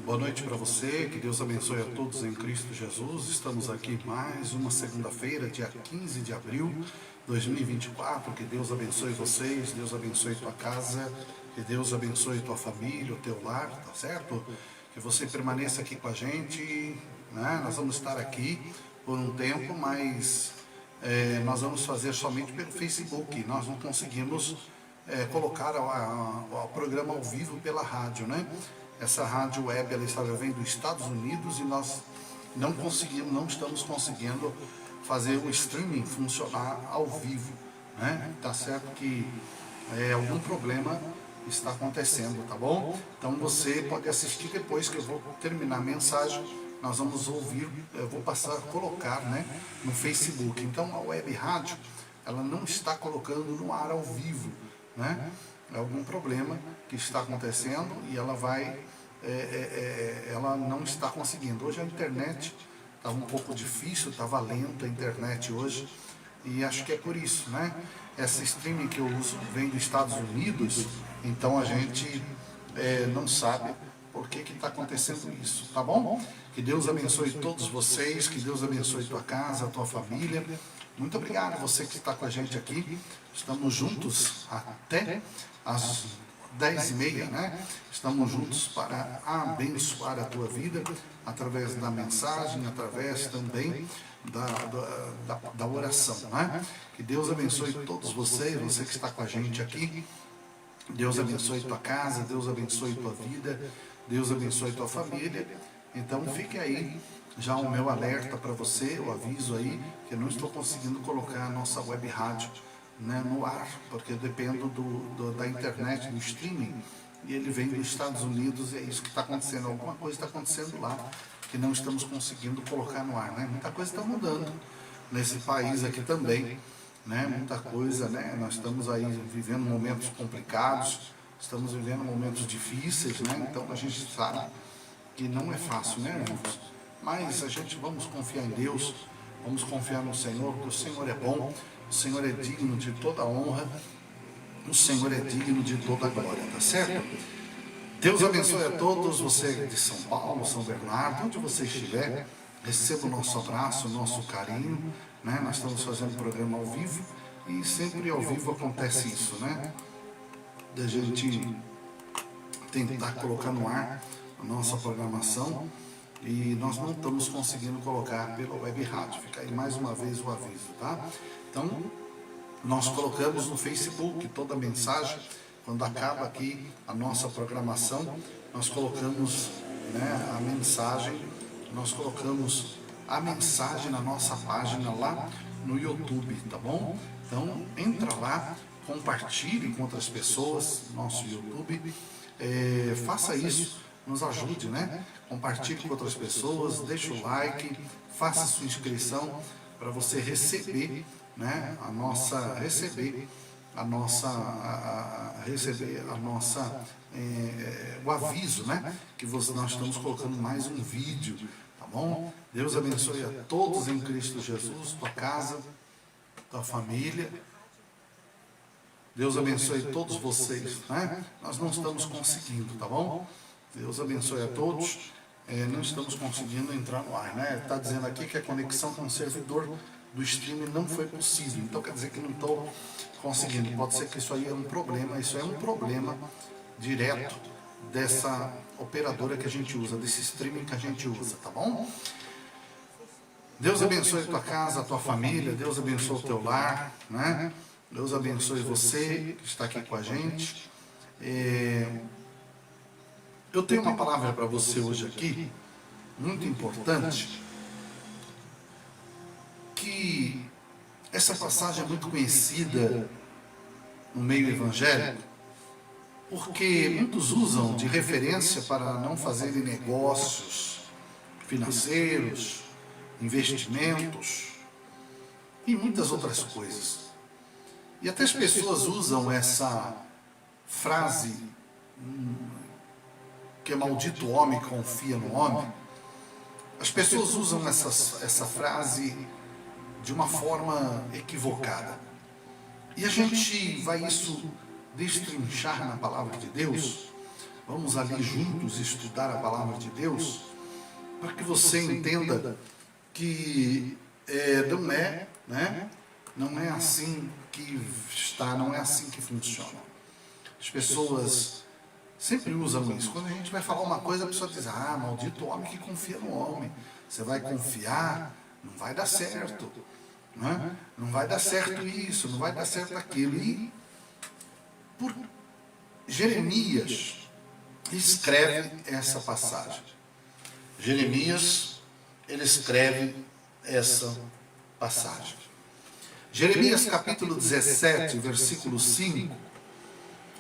Boa noite para você, que Deus abençoe a todos em Cristo Jesus. Estamos aqui mais uma segunda-feira, dia 15 de abril de 2024. Que Deus abençoe vocês, Deus abençoe tua casa, que Deus abençoe tua família, o teu lar, tá certo? Que você permaneça aqui com a gente, né? Nós vamos estar aqui por um tempo, mas nós vamos fazer somente pelo Facebook. Nós não conseguimos colocar o programa ao vivo pela rádio, né? Essa rádio web, ela estava vendo dos Estados Unidos e nós não estamos conseguindo fazer o streaming funcionar ao vivo, né? Tá certo que algum problema está acontecendo, tá bom? Então você pode assistir depois que eu vou terminar a mensagem. Nós vamos ouvir, eu vou passar a colocar, né, no Facebook. Então a web rádio, ela não está colocando no ar ao vivo, né? É algum problema que está acontecendo e ela ela não está conseguindo. Hoje a internet estava um pouco difícil, estava lenta a internet hoje, e acho que é por isso, né? Essa streaming que eu uso vem dos Estados Unidos, então a gente não sabe por que está acontecendo isso, tá bom? Que Deus abençoe todos vocês, que Deus abençoe tua casa, tua família. Muito obrigado você que está com a gente aqui. Estamos juntos até às 10h30, né? Estamos juntos para abençoar a tua vida através da mensagem, através também da oração, né? Que Deus abençoe todos vocês, você que está com a gente aqui. Deus abençoe tua casa, Deus abençoe tua vida, Deus abençoe tua família. Então fique aí já o meu alerta para você, o aviso aí, que eu não estou conseguindo colocar a nossa web rádio, né, no ar, porque eu dependo da internet, do streaming, e ele vem dos Estados Unidos, e é isso que está acontecendo. Alguma coisa está acontecendo lá, que não estamos conseguindo colocar no ar, né? Muita coisa está mudando nesse país aqui também, né? Muita coisa, né? Nós estamos aí vivendo momentos complicados, estamos vivendo momentos difíceis, né? Então a gente sabe que não é fácil, né, irmãos? Mas a gente vamos confiar em Deus, vamos confiar no Senhor, porque o Senhor é bom, o Senhor é digno de toda honra, o Senhor é digno de toda glória, tá certo? Deus abençoe a todos, você de São Paulo, São Bernardo, onde você estiver, receba o nosso abraço, o nosso carinho, né? Nós estamos fazendo o programa ao vivo, e sempre ao vivo acontece isso, né? Da gente tentar colocar no ar a nossa programação, e nós não estamos conseguindo colocar pela web rádio. Fica aí mais uma vez o aviso, tá? Então, nós colocamos no Facebook toda a mensagem. Quando acaba aqui a nossa programação, nós colocamos, né, a mensagem, nós colocamos a mensagem na nossa página lá no YouTube, tá bom? Então, entra lá, compartilhe com outras pessoas nosso YouTube, faça isso, nos ajude, né? Compartilhe com outras pessoas, deixa o like, faça sua inscrição para você receber, né, o aviso, né, que nós estamos colocando mais um vídeo, tá bom? Deus abençoe a todos em Cristo Jesus, tua casa, tua família. Deus abençoe todos vocês, né? Nós não estamos conseguindo, tá bom? Deus abençoe a todos. Não estamos conseguindo entrar no ar, né? Está dizendo aqui que a conexão com o servidor do streaming não foi possível. Então quer dizer que não estou conseguindo. Pode ser que isso aí é um problema. Isso é um problema direto dessa operadora que a gente usa, desse streaming que a gente usa, tá bom? Deus abençoe a tua casa, a tua família. Deus abençoe o teu lar, né? Deus abençoe você que está aqui com a gente. Eu tenho uma palavra para você hoje aqui, muito importante, que essa passagem é muito conhecida no meio evangélico, porque muitos usam de referência para não fazerem negócios financeiros, investimentos e muitas outras coisas. E até as pessoas usam essa frase, que é maldito o homem que confia no homem. As pessoas usam essa frase de uma forma equivocada. E a gente vai destrinchar na palavra de Deus Vamos ali juntos estudar a palavra de Deus, para que você entenda que não é assim que está, não é assim que funciona. As pessoas sempre usam isso. Quando a gente vai falar uma coisa, a pessoa diz, maldito homem que confia no homem. Você vai confiar, não vai dar certo. Não vai dar certo isso, não vai dar certo aquilo. E por Jeremias escreve essa passagem. Jeremias, ele escreve essa passagem. Jeremias capítulo 17, versículo 5,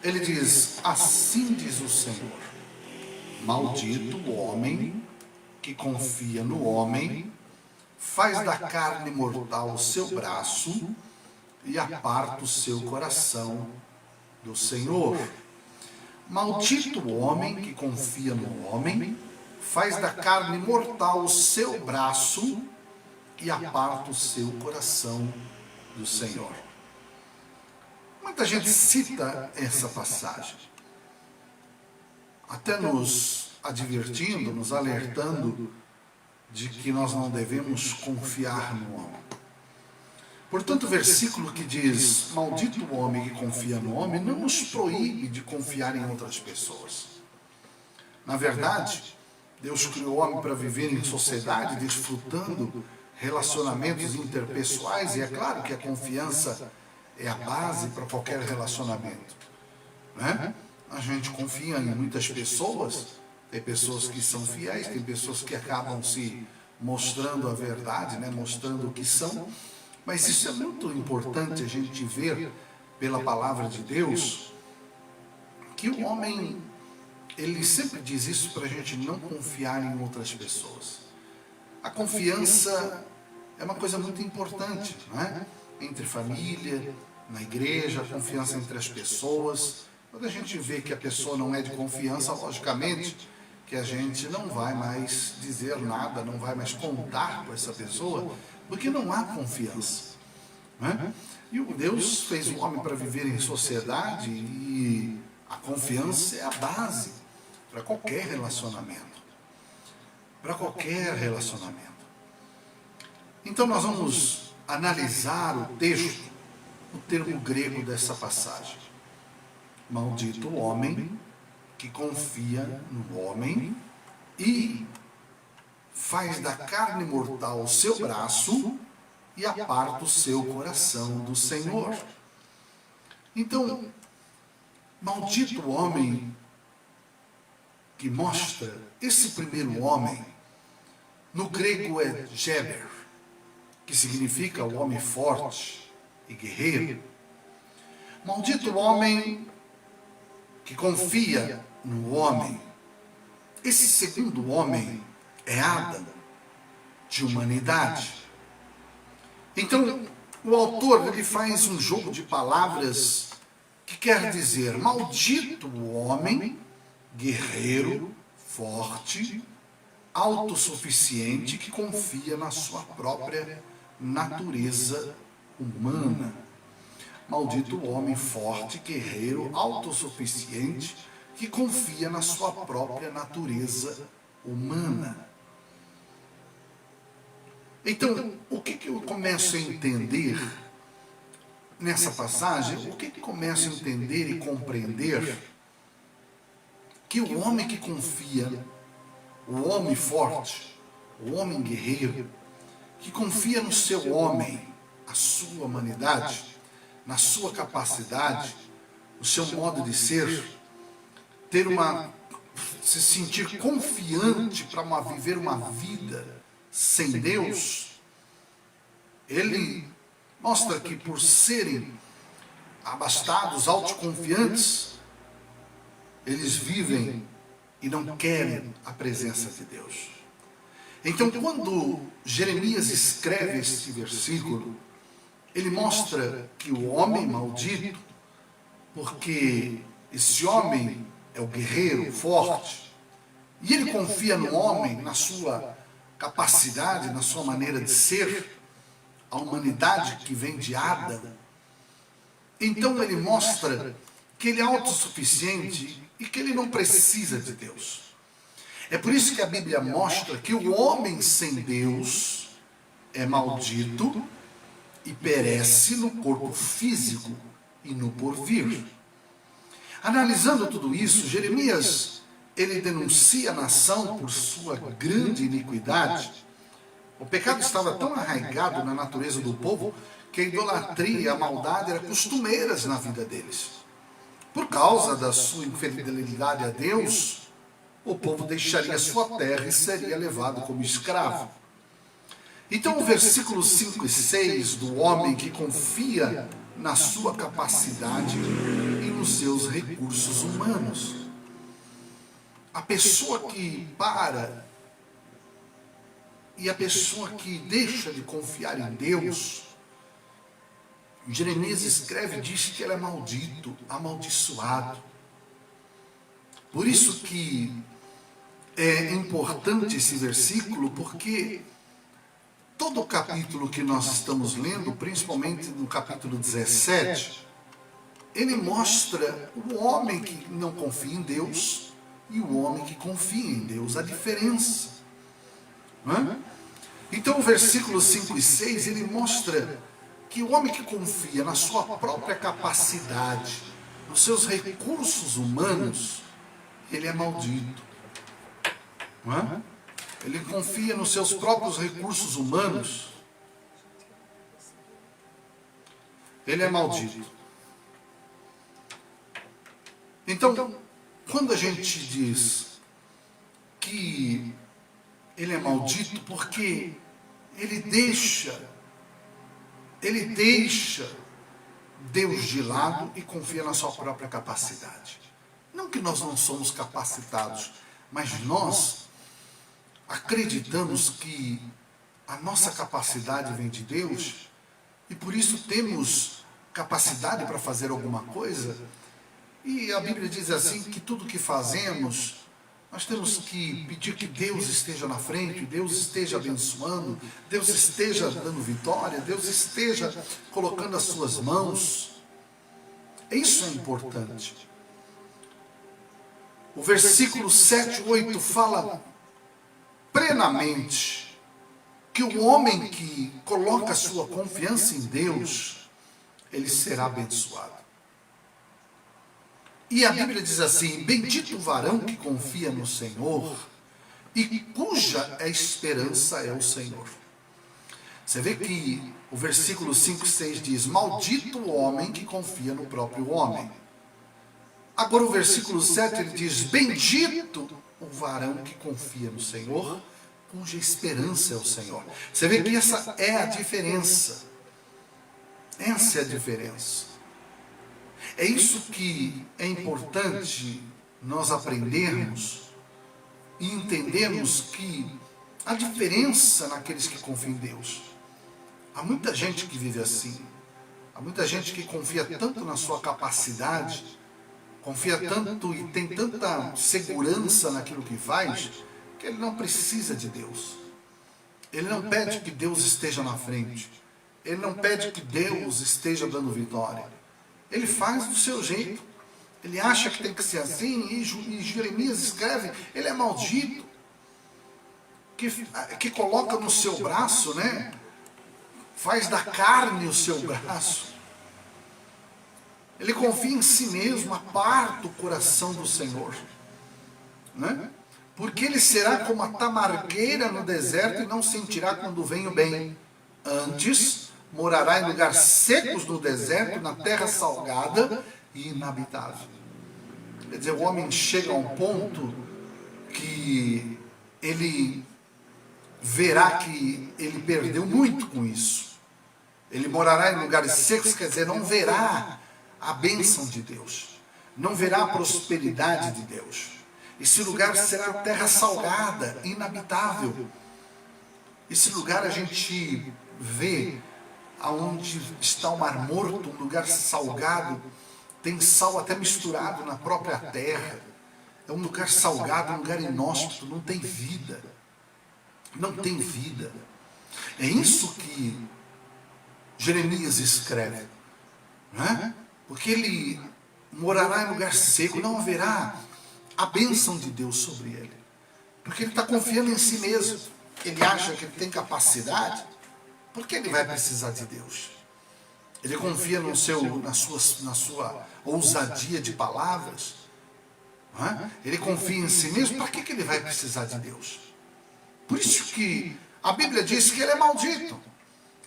ele diz, assim diz o Senhor, maldito o homem que confia no homem, faz da carne mortal o seu braço e aparta o seu coração do Senhor. Maldito o homem que confia no homem, faz da carne mortal o seu braço e aparta o seu coração do Senhor. Muita gente cita essa passagem, até nos advertindo, nos alertando de que nós não devemos confiar no homem. Portanto, o versículo que diz, maldito o homem que confia no homem, não nos proíbe de confiar em outras pessoas. Na verdade, Deus criou o homem para viver em sociedade, desfrutando relacionamentos interpessoais, e é claro que a confiança é a base para qualquer relacionamento. A gente confia em muitas pessoas, tem pessoas que são fiéis, tem pessoas que acabam se mostrando a verdade, mostrando o que são. Mas isso é muito importante a gente ver pela palavra de Deus, que o homem, ele sempre diz isso para a gente não confiar em outras pessoas. A confiança é uma coisa muito importante, entre família, na igreja, a confiança entre as pessoas. Quando a gente vê que a pessoa não é de confiança, logicamente que a gente não vai mais dizer nada, não vai mais contar com essa pessoa, porque não há confiança. E Deus fez o homem para viver em sociedade e a confiança é a base para qualquer relacionamento. Para qualquer relacionamento. Então nós vamos analisar o texto, o termo grego dessa passagem. Maldito o homem que confia no homem e faz da carne mortal o seu braço e aparta o seu coração do Senhor. Então, maldito o homem que mostra esse primeiro homem, no grego é Geber, que significa o homem forte e guerreiro. Maldito o homem que confia no homem. Esse segundo homem é Adão, de humanidade. Então, o autor ele faz um jogo de palavras que quer dizer, maldito o homem, guerreiro, forte, autossuficiente, que confia na sua própria natureza humana. Maldito o homem forte, guerreiro, autossuficiente, que confia na sua própria natureza humana. Então, o que eu começo a entender nessa passagem? O que eu começo a entender e compreender? Que o homem que confia, o homem forte, o homem guerreiro, que confia no seu homem, a sua humanidade, na sua capacidade, no seu modo de ser, se sentir confiante para viver uma vida sem Deus, ele mostra que por serem abastados, autoconfiantes, eles vivem e não querem a presença de Deus. Então, quando Jeremias escreve este versículo, ele mostra que o homem maldito, porque esse homem é o guerreiro forte, e ele confia no homem, na sua capacidade, na sua maneira de ser, a humanidade que vem de Adão. Então ele mostra que ele é autossuficiente e que ele não precisa de Deus. É por isso que a Bíblia mostra que o homem sem Deus é maldito e perece no corpo físico e no porvir. Analisando tudo isso, Jeremias, ele denuncia a nação por sua grande iniquidade. O pecado estava tão arraigado na natureza do povo que a idolatria e a maldade eram costumeiras na vida deles. Por causa da sua infidelidade a Deus, o povo deixaria sua terra e seria levado como escravo. Então o versículo 5 e 6 do homem que confia na sua capacidade e nos seus recursos humanos. A pessoa que para e a pessoa que deixa de confiar em Deus, Jeremias escreve e diz que ele é maldito, amaldiçoado. Por isso que é importante esse versículo, porque todo o capítulo que nós estamos lendo, principalmente no capítulo 17, ele mostra o homem que não confia em Deus e o homem que confia em Deus, a diferença. Não é? Então o versículo 5 e 6, ele mostra que o homem que confia na sua própria capacidade, nos seus recursos humanos, ele é maldito. Não é? Ele confia nos seus próprios recursos humanos, ele é maldito. Então, quando a gente diz que ele é maldito, porque ele deixa Deus de lado e confia na sua própria capacidade. Não que nós não somos capacitados, mas nós acreditamos que a nossa capacidade vem de Deus e por isso temos capacidade para fazer alguma coisa. E a Bíblia diz assim que tudo que fazemos, nós temos que pedir que Deus esteja na frente, Deus esteja abençoando, Deus esteja dando vitória, Deus esteja colocando as suas mãos. Isso é importante. O versículo 7 e 8 fala plenamente que o homem que coloca sua confiança em Deus, ele será abençoado. E a Bíblia diz assim: bendito o varão que confia no Senhor e cuja esperança é o Senhor. Você vê que o versículo 5 e 6 diz: maldito o homem que confia no próprio homem. Agora o versículo 7 ele diz: bendito o varão que confia no Senhor, cuja esperança é o Senhor. Você vê que essa é a diferença. Essa é a diferença. É isso que é importante nós aprendermos e entendermos que há diferença naqueles que confiam em Deus. Há muita gente que vive assim. Há muita gente que confia tanto na sua capacidade, confia tanto e tem tanta segurança naquilo que faz, que ele não precisa de Deus. Ele não pede que Deus esteja na frente. Ele não pede que Deus esteja dando vitória. Ele faz do seu jeito. Ele acha que tem que ser assim. E Jeremias escreve: ele é maldito. Que coloca no seu braço, né? Faz da carne o seu braço. Ele confia em si mesmo, aparta o coração do Senhor. Né? Porque ele será como a tamargueira no deserto e não sentirá quando vem o bem. Antes morará em lugares secos no deserto, na terra salgada e inabitável. Quer dizer, o homem chega a um ponto que ele verá que ele perdeu muito com isso. Ele morará em lugares secos, quer dizer, não verá a bênção de Deus, não verá a prosperidade de Deus. Esse lugar será terra salgada, inabitável. Esse lugar a gente vê aonde está o Mar Morto, um lugar salgado, tem sal até misturado na própria terra. É um lugar salgado, um lugar inóspito, não tem vida. Não tem vida. É isso que Jeremias escreve. Não é? Porque ele morará em lugar seco, não haverá a bênção de Deus sobre ele. Porque ele está confiando em si mesmo. Ele acha que ele tem capacidade. Por que ele vai precisar de Deus? Ele confia na sua ousadia de palavras. Não é? Ele confia em si mesmo. Para que ele vai precisar de Deus? Por isso que a Bíblia diz que ele é maldito,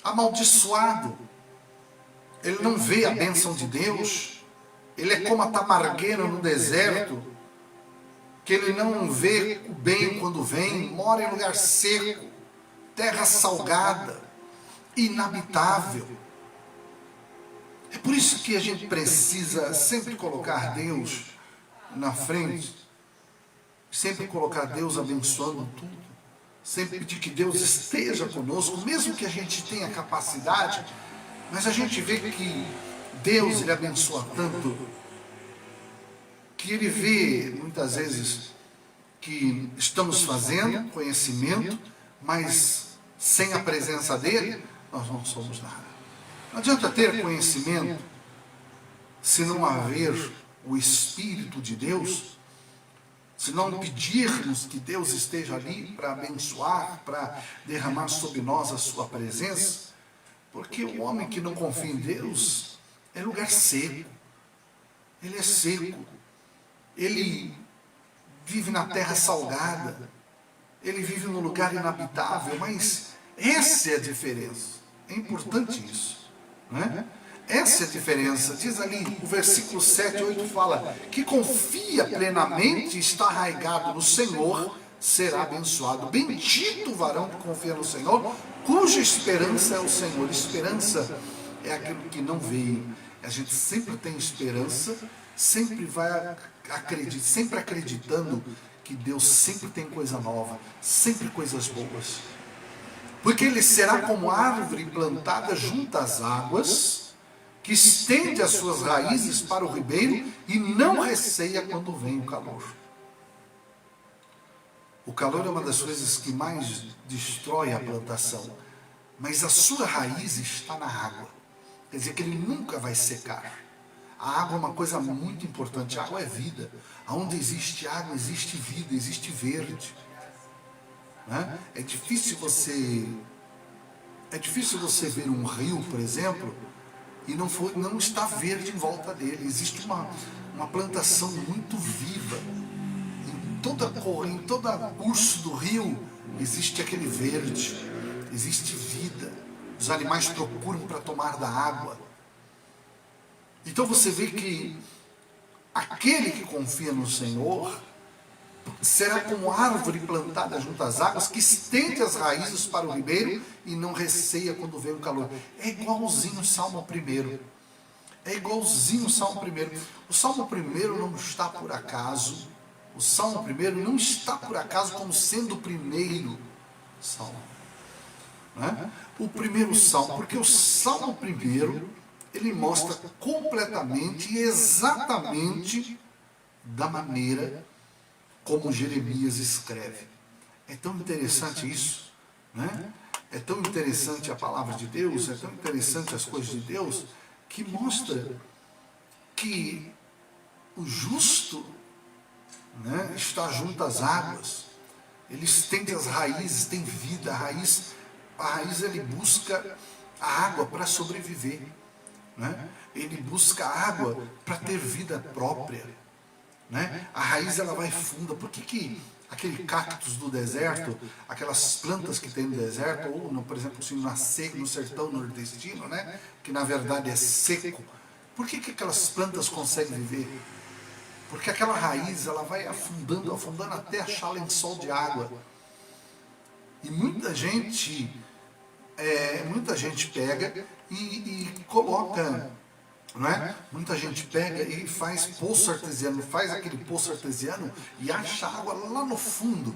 amaldiçoado. Ele não vê a bênção de Deus. Ele é como a tamargueira no deserto, que ele não vê o bem quando vem, mora em lugar seco, terra salgada, inabitável. É por isso que a gente precisa sempre colocar Deus na frente, sempre colocar Deus abençoando tudo, sempre pedir que Deus esteja conosco, mesmo que a gente tenha capacidade, mas a gente vê que Deus, ele abençoa tanto, que ele vê muitas vezes que estamos fazendo conhecimento, mas sem a presença dele, nós não somos nada. Não adianta ter conhecimento se não haver o Espírito de Deus, se não pedirmos que Deus esteja ali para abençoar, para derramar sobre nós a sua presença, porque o homem que não confia em Deus é lugar seco, ele é seco, ele vive na terra salgada, ele vive num lugar inabitável, mas essa é a diferença, é importante isso, né? Essa é a diferença. Diz ali, o versículo 7 e 8 fala, que confia plenamente, está arraigado no Senhor, será abençoado. Bendito o varão que confia no Senhor, cuja esperança é o Senhor. Esperança é aquilo que não veio. A gente sempre tem esperança, sempre vai sempre acreditando que Deus sempre tem coisa nova, sempre coisas boas. Porque ele será como árvore plantada junto às águas, que estende as suas raízes para o ribeiro e não receia quando vem o calor. O calor é uma das coisas que mais destrói a plantação, mas a sua raiz está na água. Quer dizer que ele nunca vai secar. A água é uma coisa muito importante. A água é vida. Onde existe água, existe vida, existe verde. Né? É difícil você ver um rio, por exemplo, e não está verde em volta dele. Existe uma plantação muito viva. Em todo curso do rio existe aquele verde, existe vida. Os animais procuram para tomar da água. Então você vê que aquele que confia no Senhor será como árvore plantada junto às águas, que estende as raízes para o ribeiro e não receia quando vem o calor. É igualzinho o Salmo 1. É igualzinho o Salmo 1. O Salmo 1 não está por acaso. O Salmo 1 não está por acaso como sendo o primeiro Salmo. Né? O primeiro Salmo, porque o Salmo 1, ele mostra completamente e exatamente da maneira como Jeremias escreve. É tão interessante isso, né? É tão interessante a palavra de Deus, é tão interessante as coisas de Deus, que mostra que o justo, né, está junto às águas, ele estende as raízes, tem vida, a raiz ele busca a água para sobreviver, né? Ele busca água para ter vida própria, né? A raiz ela vai funda. Por que aquele cactus do deserto, aquelas plantas que tem no deserto, ou no, por exemplo, assim, no sertão nordestino, né, que na verdade é seco, por que aquelas plantas conseguem viver? Porque aquela raiz ela vai afundando até achar lençol de água. E muita gente pega e coloca, não é? Muita gente pega e faz poço artesiano, faz aquele poço artesiano e acha água lá no fundo.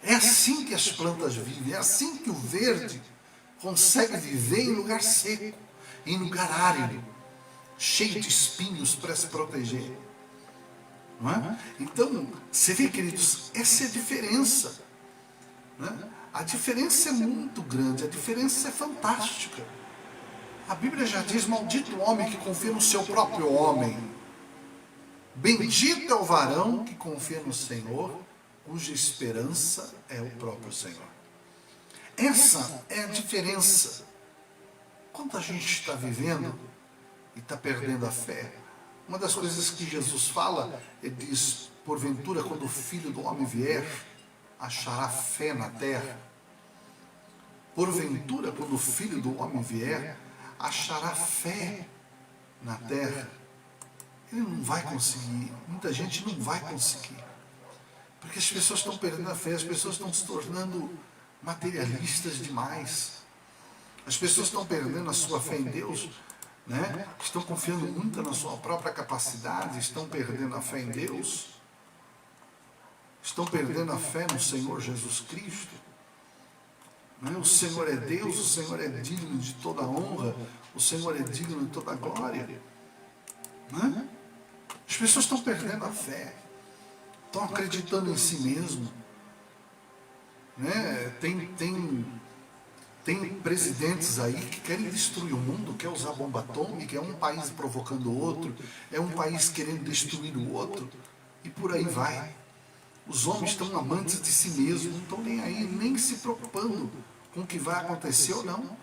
É assim que as plantas vivem, é assim que o verde consegue viver em lugar seco, em lugar árido, cheio de espinhos para se proteger. Não é? Então, você vê, queridos, essa é a diferença. Né? A diferença é muito grande, a diferença é fantástica. A Bíblia já diz, maldito o homem que confia no seu próprio homem. Bendito é o varão que confia no Senhor, cuja esperança é o próprio Senhor. Essa é a diferença. Quando a gente está vivendo e está perdendo a fé, uma das coisas que Jesus fala, ele diz, porventura, quando o Filho do Homem vier, achará fé na terra. Porventura, quando o Filho do Homem vier, achará fé na terra. Ele não vai conseguir, muita gente não vai conseguir. Porque as pessoas estão perdendo a fé, as pessoas estão se tornando materialistas demais. As pessoas estão perdendo a sua fé em Deus, né? Estão confiando muito na sua própria capacidade, estão perdendo a fé em Deus, estão perdendo a fé no Senhor Jesus Cristo. Né? O Senhor é Deus, o Senhor é digno de toda honra, o Senhor é digno de toda glória. Né? As pessoas estão perdendo a fé, estão acreditando em si mesmo. Né? Tem presidentes aí que querem destruir o mundo, quer usar bomba atômica, é um país provocando o outro, é um país querendo destruir o outro, e por aí vai. Os homens estão amantes de si mesmos, não estão nem aí, nem se preocupando com o que vai acontecer ou não.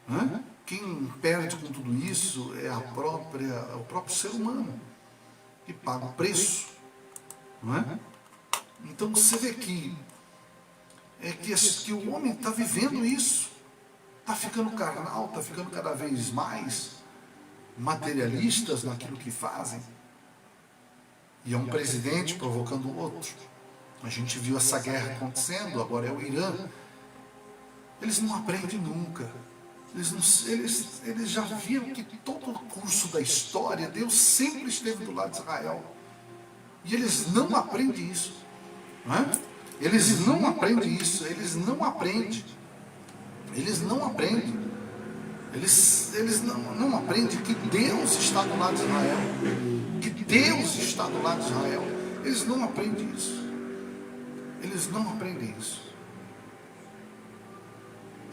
Né? Quem perde com tudo isso é o próprio ser humano, que paga o preço. Não é? Então você vê que o homem está vivendo isso, está ficando carnal, está ficando cada vez mais materialistas naquilo que fazem. E é um presidente provocando o outro. A gente viu essa guerra acontecendo, agora é o Irã. Eles não aprendem nunca. Eles já viram que todo o curso da história, Deus sempre esteve do lado de Israel. E eles não aprendem isso. Não é? Eles não aprendem isso. Eles não aprendem. Eles não aprendem. Eles não aprendem que Deus está do lado de Israel. Que Deus está do lado de Israel. Eles não aprendem isso. Eles não aprendem isso.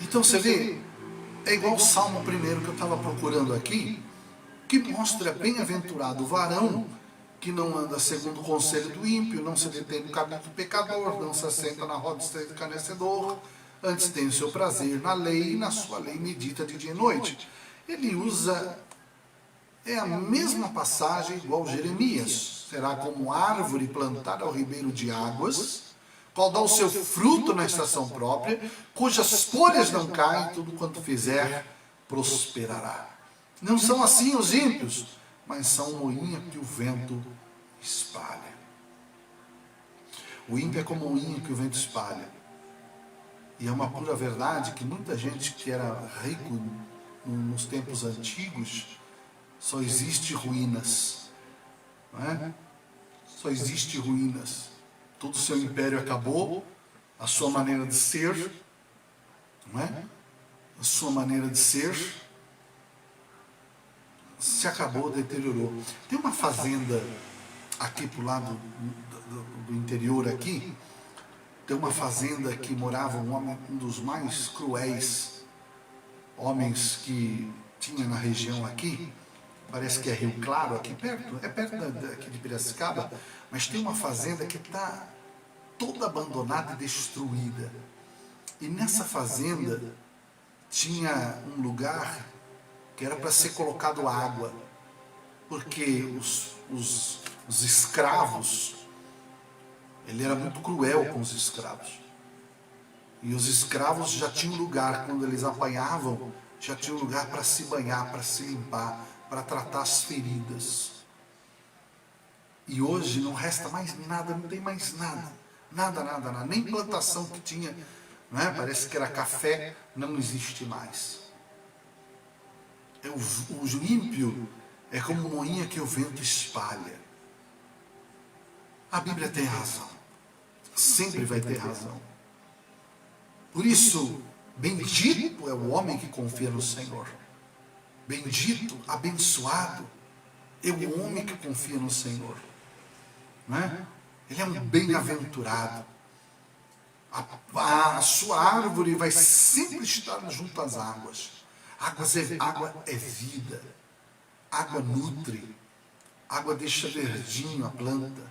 Então você vê, é igual o Salmo 1 que eu estava procurando aqui, que mostra bem-aventurado o varão que não anda segundo o conselho do ímpio, não se detém no caminho do pecador, não se assenta na roda do escarnecedor, antes tem o seu prazer na lei, e na sua lei medita de dia e noite. Ele usa, é a mesma passagem igual Jeremias. Será como árvore plantada ao ribeiro de águas, qual dá o seu fruto na estação própria, cujas folhas não caem, tudo quanto fizer prosperará. Não são assim os ímpios, mas são moinha que o vento espalha. O ímpio é como moinha que o vento espalha. E é uma pura verdade que muita gente que era rico nos tempos antigos, só existe ruínas. Não é? Só existe ruínas. Todo o seu império acabou, a sua maneira de ser, não é? A sua maneira de ser se acabou, deteriorou. Tem uma fazenda aqui para o lado do interior aqui, tem uma fazenda que morava um homem, um dos mais cruéis homens que tinha na região aqui, parece que é Rio Claro, aqui perto, é perto daqui de Piracicaba, mas tem uma fazenda que está toda abandonada e destruída. E nessa fazenda tinha um lugar que era para ser colocado água, porque os escravos, ele era muito cruel com os escravos. E os escravos já tinham lugar, quando eles apanhavam, já tinham lugar para se banhar, para se limpar, para tratar as feridas. E hoje não resta mais nada, não tem mais nada. Nada. Nem plantação que tinha, não é? Parece que era café, não existe mais. O ímpio é como moinha que o vento espalha. A Bíblia tem razão. Sempre vai ter razão. Por isso, bendito é o homem que confia no Senhor. Bendito, abençoado é o homem que confia no Senhor. Não é? Ele é um bem-aventurado. A sua árvore vai sempre estar junto às águas. Água é vida. Água nutre. A água deixa verdinho a planta,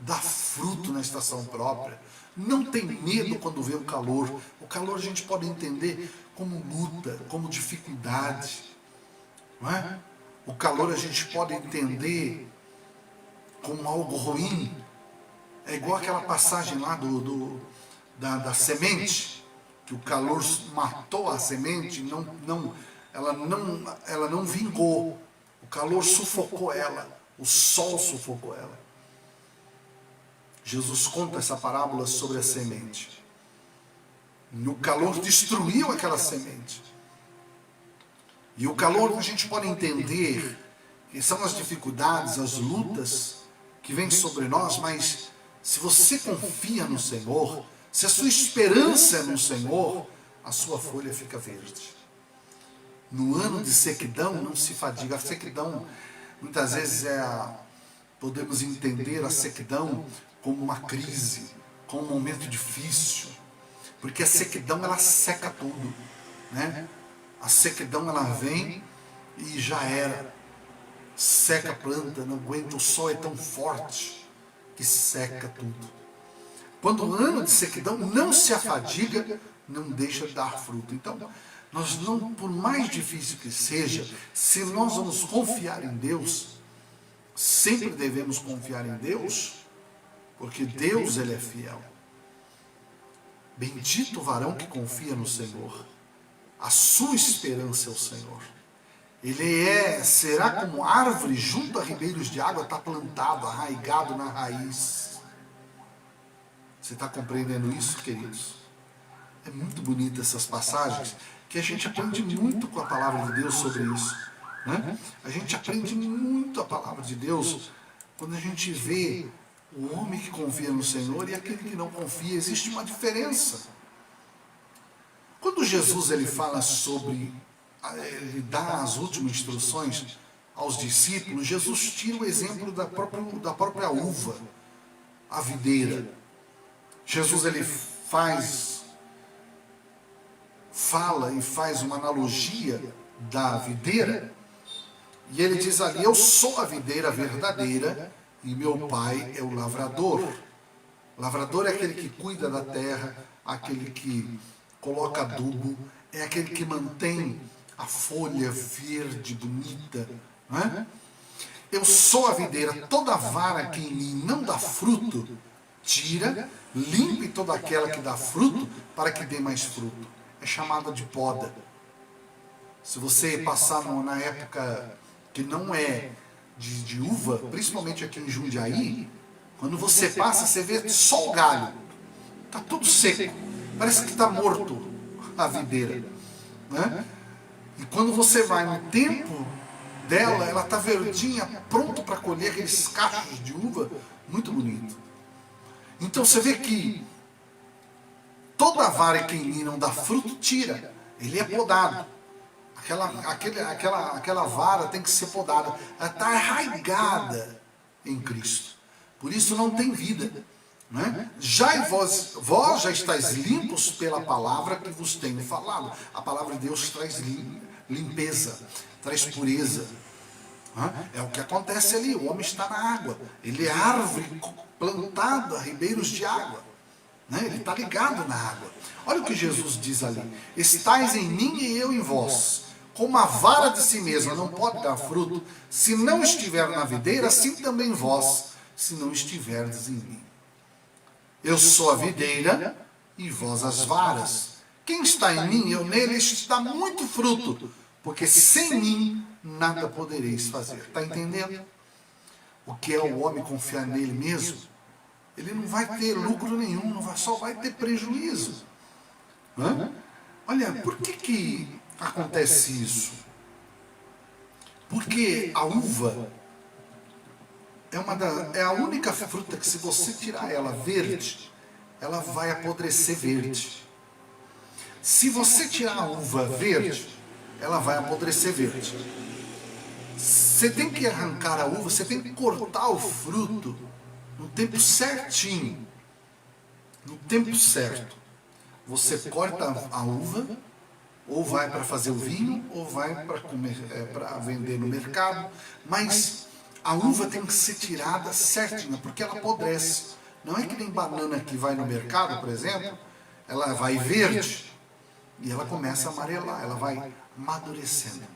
dá fruto na estação própria. Não tem medo quando vê o calor. O calor a gente pode entender como luta, como dificuldade. Não é? O calor a gente pode entender como algo ruim. É igual aquela passagem lá da semente, que o calor matou a semente, ela não vingou. O calor sufocou ela, o sol sufocou ela. Jesus conta essa parábola sobre a semente. E o calor destruiu aquela semente. E o calor a gente pode entender que são as dificuldades, as lutas que vêm sobre nós, mas se você confia no Senhor, se a sua esperança é no Senhor, a sua folha fica verde. No ano de sequidão não se fadiga. A sequidão, muitas vezes, podemos entender a sequidão como uma crise, como um momento difícil, porque a sequidão ela seca tudo, né? A sequidão ela vem e já era, seca a planta, não aguenta, o sol é tão forte que seca tudo. Quando o ano de sequidão não se afadiga, não deixa de dar fruto. Então, nós não, por mais difícil que seja, se nós vamos confiar em Deus, sempre devemos confiar em Deus, porque Deus ele é fiel. Bendito o varão que confia no Senhor. A sua esperança é o Senhor. Ele será como árvore junto a ribeiros de água, está plantado, arraigado na raiz. Você está compreendendo isso, queridos? É muito bonito essas passagens, que a gente aprende muito com a palavra de Deus sobre isso, né? A gente aprende muito a palavra de Deus quando a gente vê o homem que confia no Senhor e aquele que não confia. Existe uma diferença. Quando Jesus ele fala sobre, ele dá as últimas instruções aos discípulos, Jesus tira o exemplo da própria uva, a videira. Jesus ele fala e faz uma analogia da videira, e ele diz ali: eu sou a videira verdadeira e meu pai é o lavrador. O lavrador é aquele que cuida da terra, aquele que coloca adubo, é aquele que mantém a folha verde, bonita, não é? Eu sou a videira, toda vara que em mim não dá fruto, tira, limpe toda aquela que dá fruto, para que dê mais fruto. É chamada de poda. Se você passar na época que não é de uva, principalmente aqui em Jundiaí, quando você passa, você vê só o galho. Está tudo seco. Parece que está morto a videira, né? E quando você vai no tempo dela, ela está verdinha, pronta para colher aqueles cachos de uva, muito bonito. Então você vê que toda vara que em mim não dá fruto, tira. Ele é podado. Aquela vara tem que ser podada. Ela está arraigada em Cristo. Por isso não tem vida. Né? Vós já estáis limpos pela palavra que vos tenho falado. A palavra de Deus traz limpeza, traz pureza. É o que acontece ali. O homem está na água. Ele é árvore plantada a ribeiros de água. Ele está ligado na água. Olha o que Jesus diz ali: estais em mim e eu em vós. Como a vara de si mesma não pode dar fruto se não estiver na videira, assim também vós, se não estiverdes em mim. Eu sou a videira e vós as varas. Quem está em mim, eu nele, este dá muito fruto, porque sem mim nada podereis fazer. Está entendendo? O que é o homem confiar nele mesmo? Ele não vai ter lucro nenhum, só vai ter prejuízo. Olha, por que acontece isso? Porque a uva é a única fruta que, se você tirar ela verde, ela vai apodrecer verde. Se você tirar a uva verde, ela vai apodrecer verde. Você tem que arrancar a uva, você tem que cortar o fruto no tempo certinho. No tempo certo. Você corta a uva, ou vai para fazer o vinho, ou vai para vender no mercado. Mas A uva tem que ser tirada certinha, porque ela apodrece. Não é que nem banana que vai no mercado, por exemplo, ela vai verde e ela começa a amarelar, ela vai amadurecendo.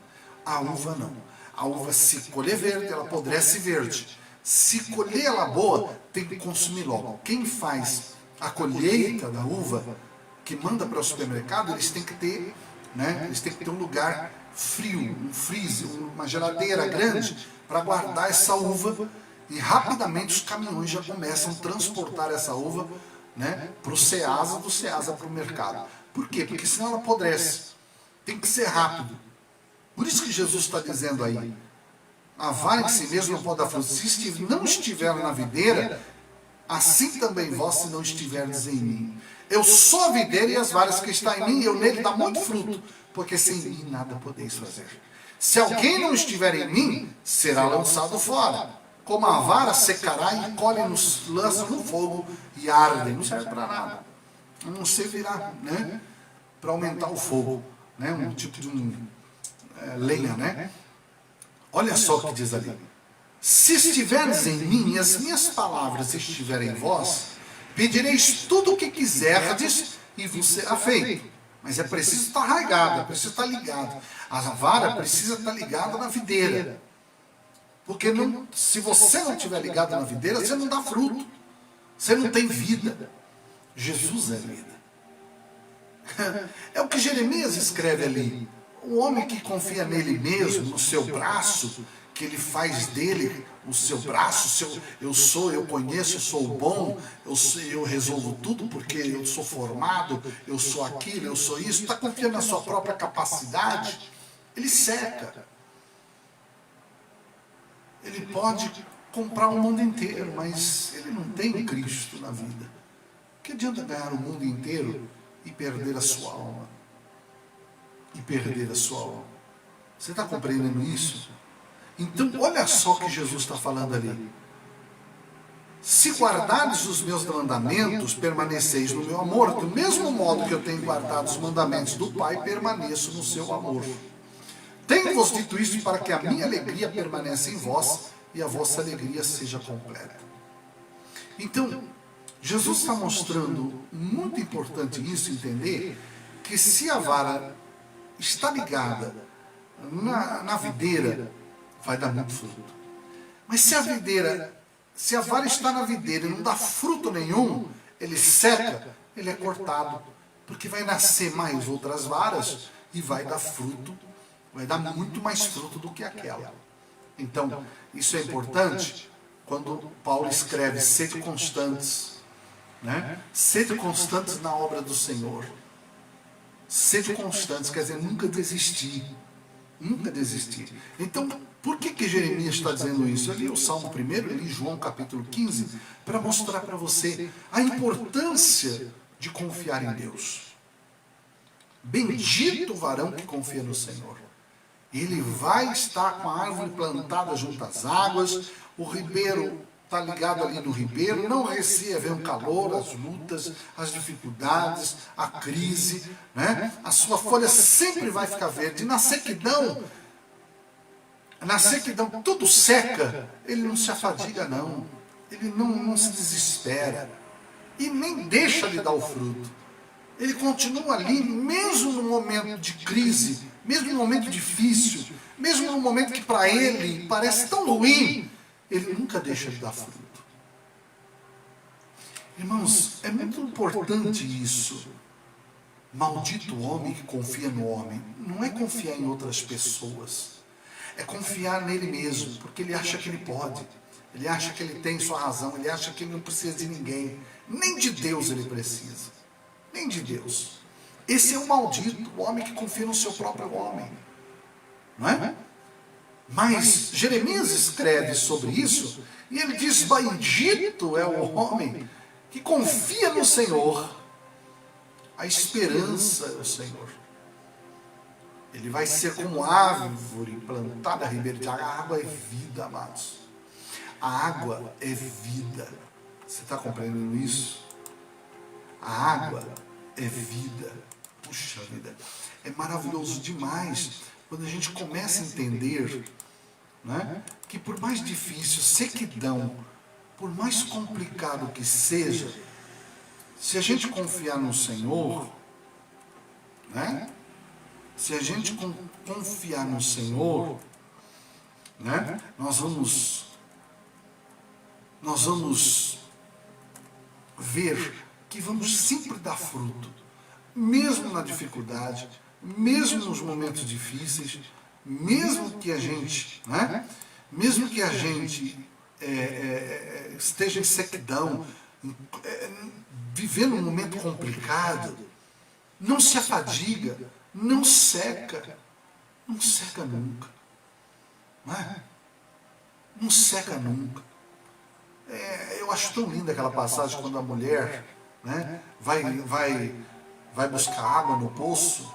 A uva não. A uva, se colher verde, ela apodrece verde. Se colher ela boa, tem que consumir logo. Quem faz a colheita da uva, que manda para o supermercado, eles têm que ter, né, eles têm que ter um lugar frio, um freezer, uma geladeira grande para guardar essa uva, e rapidamente os caminhões já começam a transportar essa uva, né, para o Ceasa, do Ceasa para o mercado. Por quê? Porque senão ela apodrece. Tem que ser rápido. Por isso que Jesus está dizendo aí, a vara em si mesmo não pode dar fruto. Se não estiver na videira, assim também vós, se não estiverdes em mim. Eu sou a videira e as varas que estão em mim, eu nele dá muito fruto, porque sem mim nada podeis fazer. Se alguém não estiver em mim, será lançado fora. Como a vara secará e lança no fogo e arde. Não serve para nada. A não ser virar, né, para aumentar o fogo, né, um tipo de lenha, né? Olha só o que diz ali. Se estiveres em mim e as minhas palavras estiverem em vós, pedireis tudo o que quiserdes e vos será feito. Mas é preciso estar arraigado, é preciso estar ligado. A vara precisa estar ligada na videira. Porque se você não estiver ligado na videira, você não dá fruto. Você não tem vida. Jesus é vida. É o que Jeremias escreve ali. O homem que confia nele mesmo, no seu braço, que ele faz dele o seu braço, eu conheço, eu sou bom, eu resolvo tudo porque eu sou formado, eu sou aquilo, eu sou isso, está confiando na sua própria capacidade, ele seca. Ele pode comprar o mundo inteiro, mas ele não tem Cristo na vida. Que adianta ganhar o mundo inteiro e perder a sua alma? E perder a sua alma. Você está compreendendo isso? Então, olha só o que Jesus está falando ali. Se guardardes os meus mandamentos, permaneceis no meu amor. Do mesmo modo que eu tenho guardado os mandamentos do Pai, permaneço no seu amor. Tenho-vos dito isso para que a minha alegria permaneça em vós e a vossa alegria seja completa. Então, Jesus está mostrando, muito importante isso, entender, que se a vara está ligada na videira, vai dar muito fruto. Mas se a vara está na videira e não dá fruto nenhum, ele seca, ele é cortado, porque vai nascer mais outras varas e vai dar fruto, vai dar muito mais fruto do que aquela. Então, isso é importante quando Paulo escreve, sede constantes, né? Sede constantes na obra do Senhor. Sede constantes, quer dizer, nunca desistir. Nunca desistir. Então, por que Jeremias está dizendo isso? Eu li o Salmo 1, eu li João capítulo 15, para mostrar para você a importância de confiar em Deus. Bendito o varão que confia no Senhor. Ele vai estar com a árvore plantada junto às águas, o ribeiro está ligado ali no ribeiro, não receia ver o calor, as lutas, as dificuldades, a crise, né? A sua folha sempre vai ficar verde. Na sequidão tudo seca, ele não se afadiga não, ele não se desespera, e nem deixa de dar o fruto. Ele continua ali, mesmo no momento de crise, mesmo no momento difícil, mesmo no momento que para ele parece tão ruim, ele nunca deixa de dar fruto. Irmãos, é muito importante isso. Maldito o homem que confia no homem. Não é confiar em outras pessoas, é confiar nele mesmo, porque ele acha que ele pode, ele acha que ele tem sua razão, ele acha que ele não precisa de ninguém, nem de Deus ele precisa, nem de Deus. Esse é o maldito, o homem que confia no seu próprio homem, não é? Mas Jeremias escreve sobre isso, e ele diz, bendito é o homem que confia no Senhor, a esperança é o Senhor. Ele vai ser como árvore plantada à ribeira de água. A água é vida, amados. A água é vida. Você está compreendendo isso? A água é vida. Puxa vida. É maravilhoso demais quando a gente começa a entender, né? Que por mais difícil, sequidão, por mais complicado que seja, se a gente confiar no Senhor, né? Se a gente confiar no Senhor, né? Nós vamos ver que vamos sempre dar fruto, mesmo na dificuldade, mesmo nos momentos difíceis, mesmo que a gente, né? Mesmo que a gente esteja em sequidão, vivendo um momento complicado, não se afadiga, não seca nunca, não é? Não seca nunca. Eu acho tão linda aquela passagem quando a mulher, né, vai buscar água no poço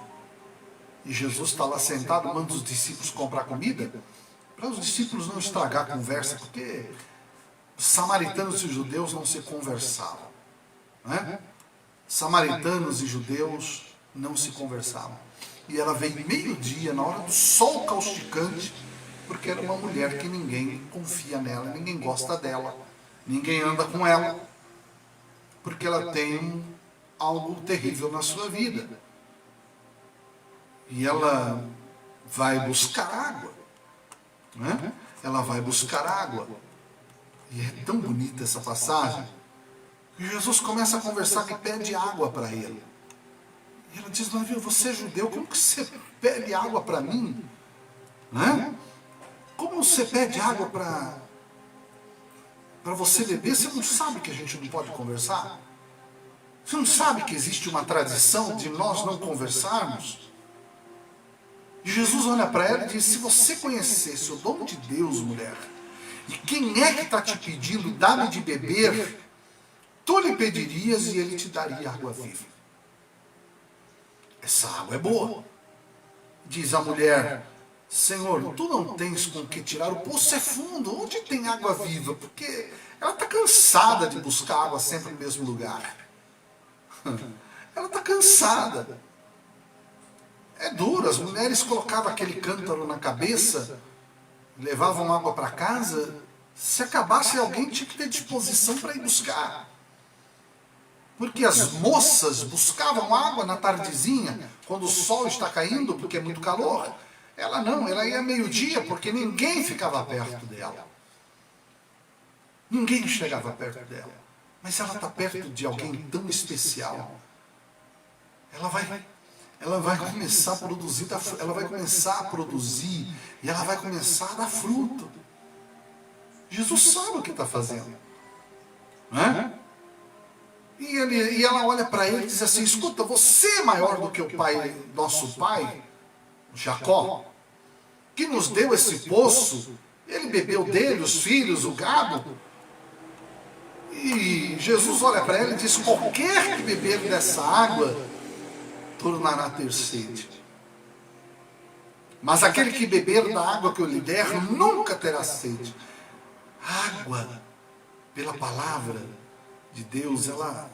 e Jesus está lá sentado, manda os discípulos comprar comida, para os discípulos não estragar a conversa, porque os samaritanos e judeus não se conversavam, né? Samaritanos e judeus não se conversavam. E ela veio meio-dia, na hora do sol causticante, porque era uma mulher que ninguém confia nela, ninguém gosta dela, ninguém anda com ela, porque ela tem algo terrível na sua vida. E ela vai buscar água, né? Ela vai buscar água. E é tão bonita essa passagem, que Jesus começa a conversar que pede água para ele. E ela diz, mas você é judeu, como que você pede água para mim? Né? Como você pede água para você beber? Você não sabe que a gente não pode conversar? Você não sabe que existe uma tradição de nós não conversarmos? E Jesus olha para ela e diz, se você conhecesse o dom de Deus, mulher, e quem é que está te pedindo, dá-me de beber, tu lhe pedirias e ele te daria água viva. Essa água é boa. Diz a mulher, Senhor, tu não tens com que tirar, o poço é fundo, onde tem água viva? Porque ela está cansada de buscar água sempre no mesmo lugar. Ela está cansada. É duro, as mulheres colocavam aquele cântaro na cabeça, levavam água para casa, se acabasse alguém tinha que ter disposição para ir buscar. Porque as moças buscavam água na tardezinha, quando o sol está caindo, porque é muito calor. Ela não, ela ia meio-dia, porque ninguém ficava perto dela. Ninguém chegava perto dela. Mas ela está perto de alguém tão especial. Ela vai começar a produzir, ela vai começar a produzir, e ela vai começar a dar fruto. Jesus sabe o que está fazendo. Né? E ela olha para ele e diz assim, escuta, você é maior do que o pai, nosso pai, Jacó, que nos deu esse poço, ele bebeu dele, os filhos, o gado. E Jesus olha para ela e diz, qualquer que beber dessa água, tornará a ter sede. Mas aquele que beber da água que eu lhe der, nunca terá sede. A água, pela palavra de Deus, ela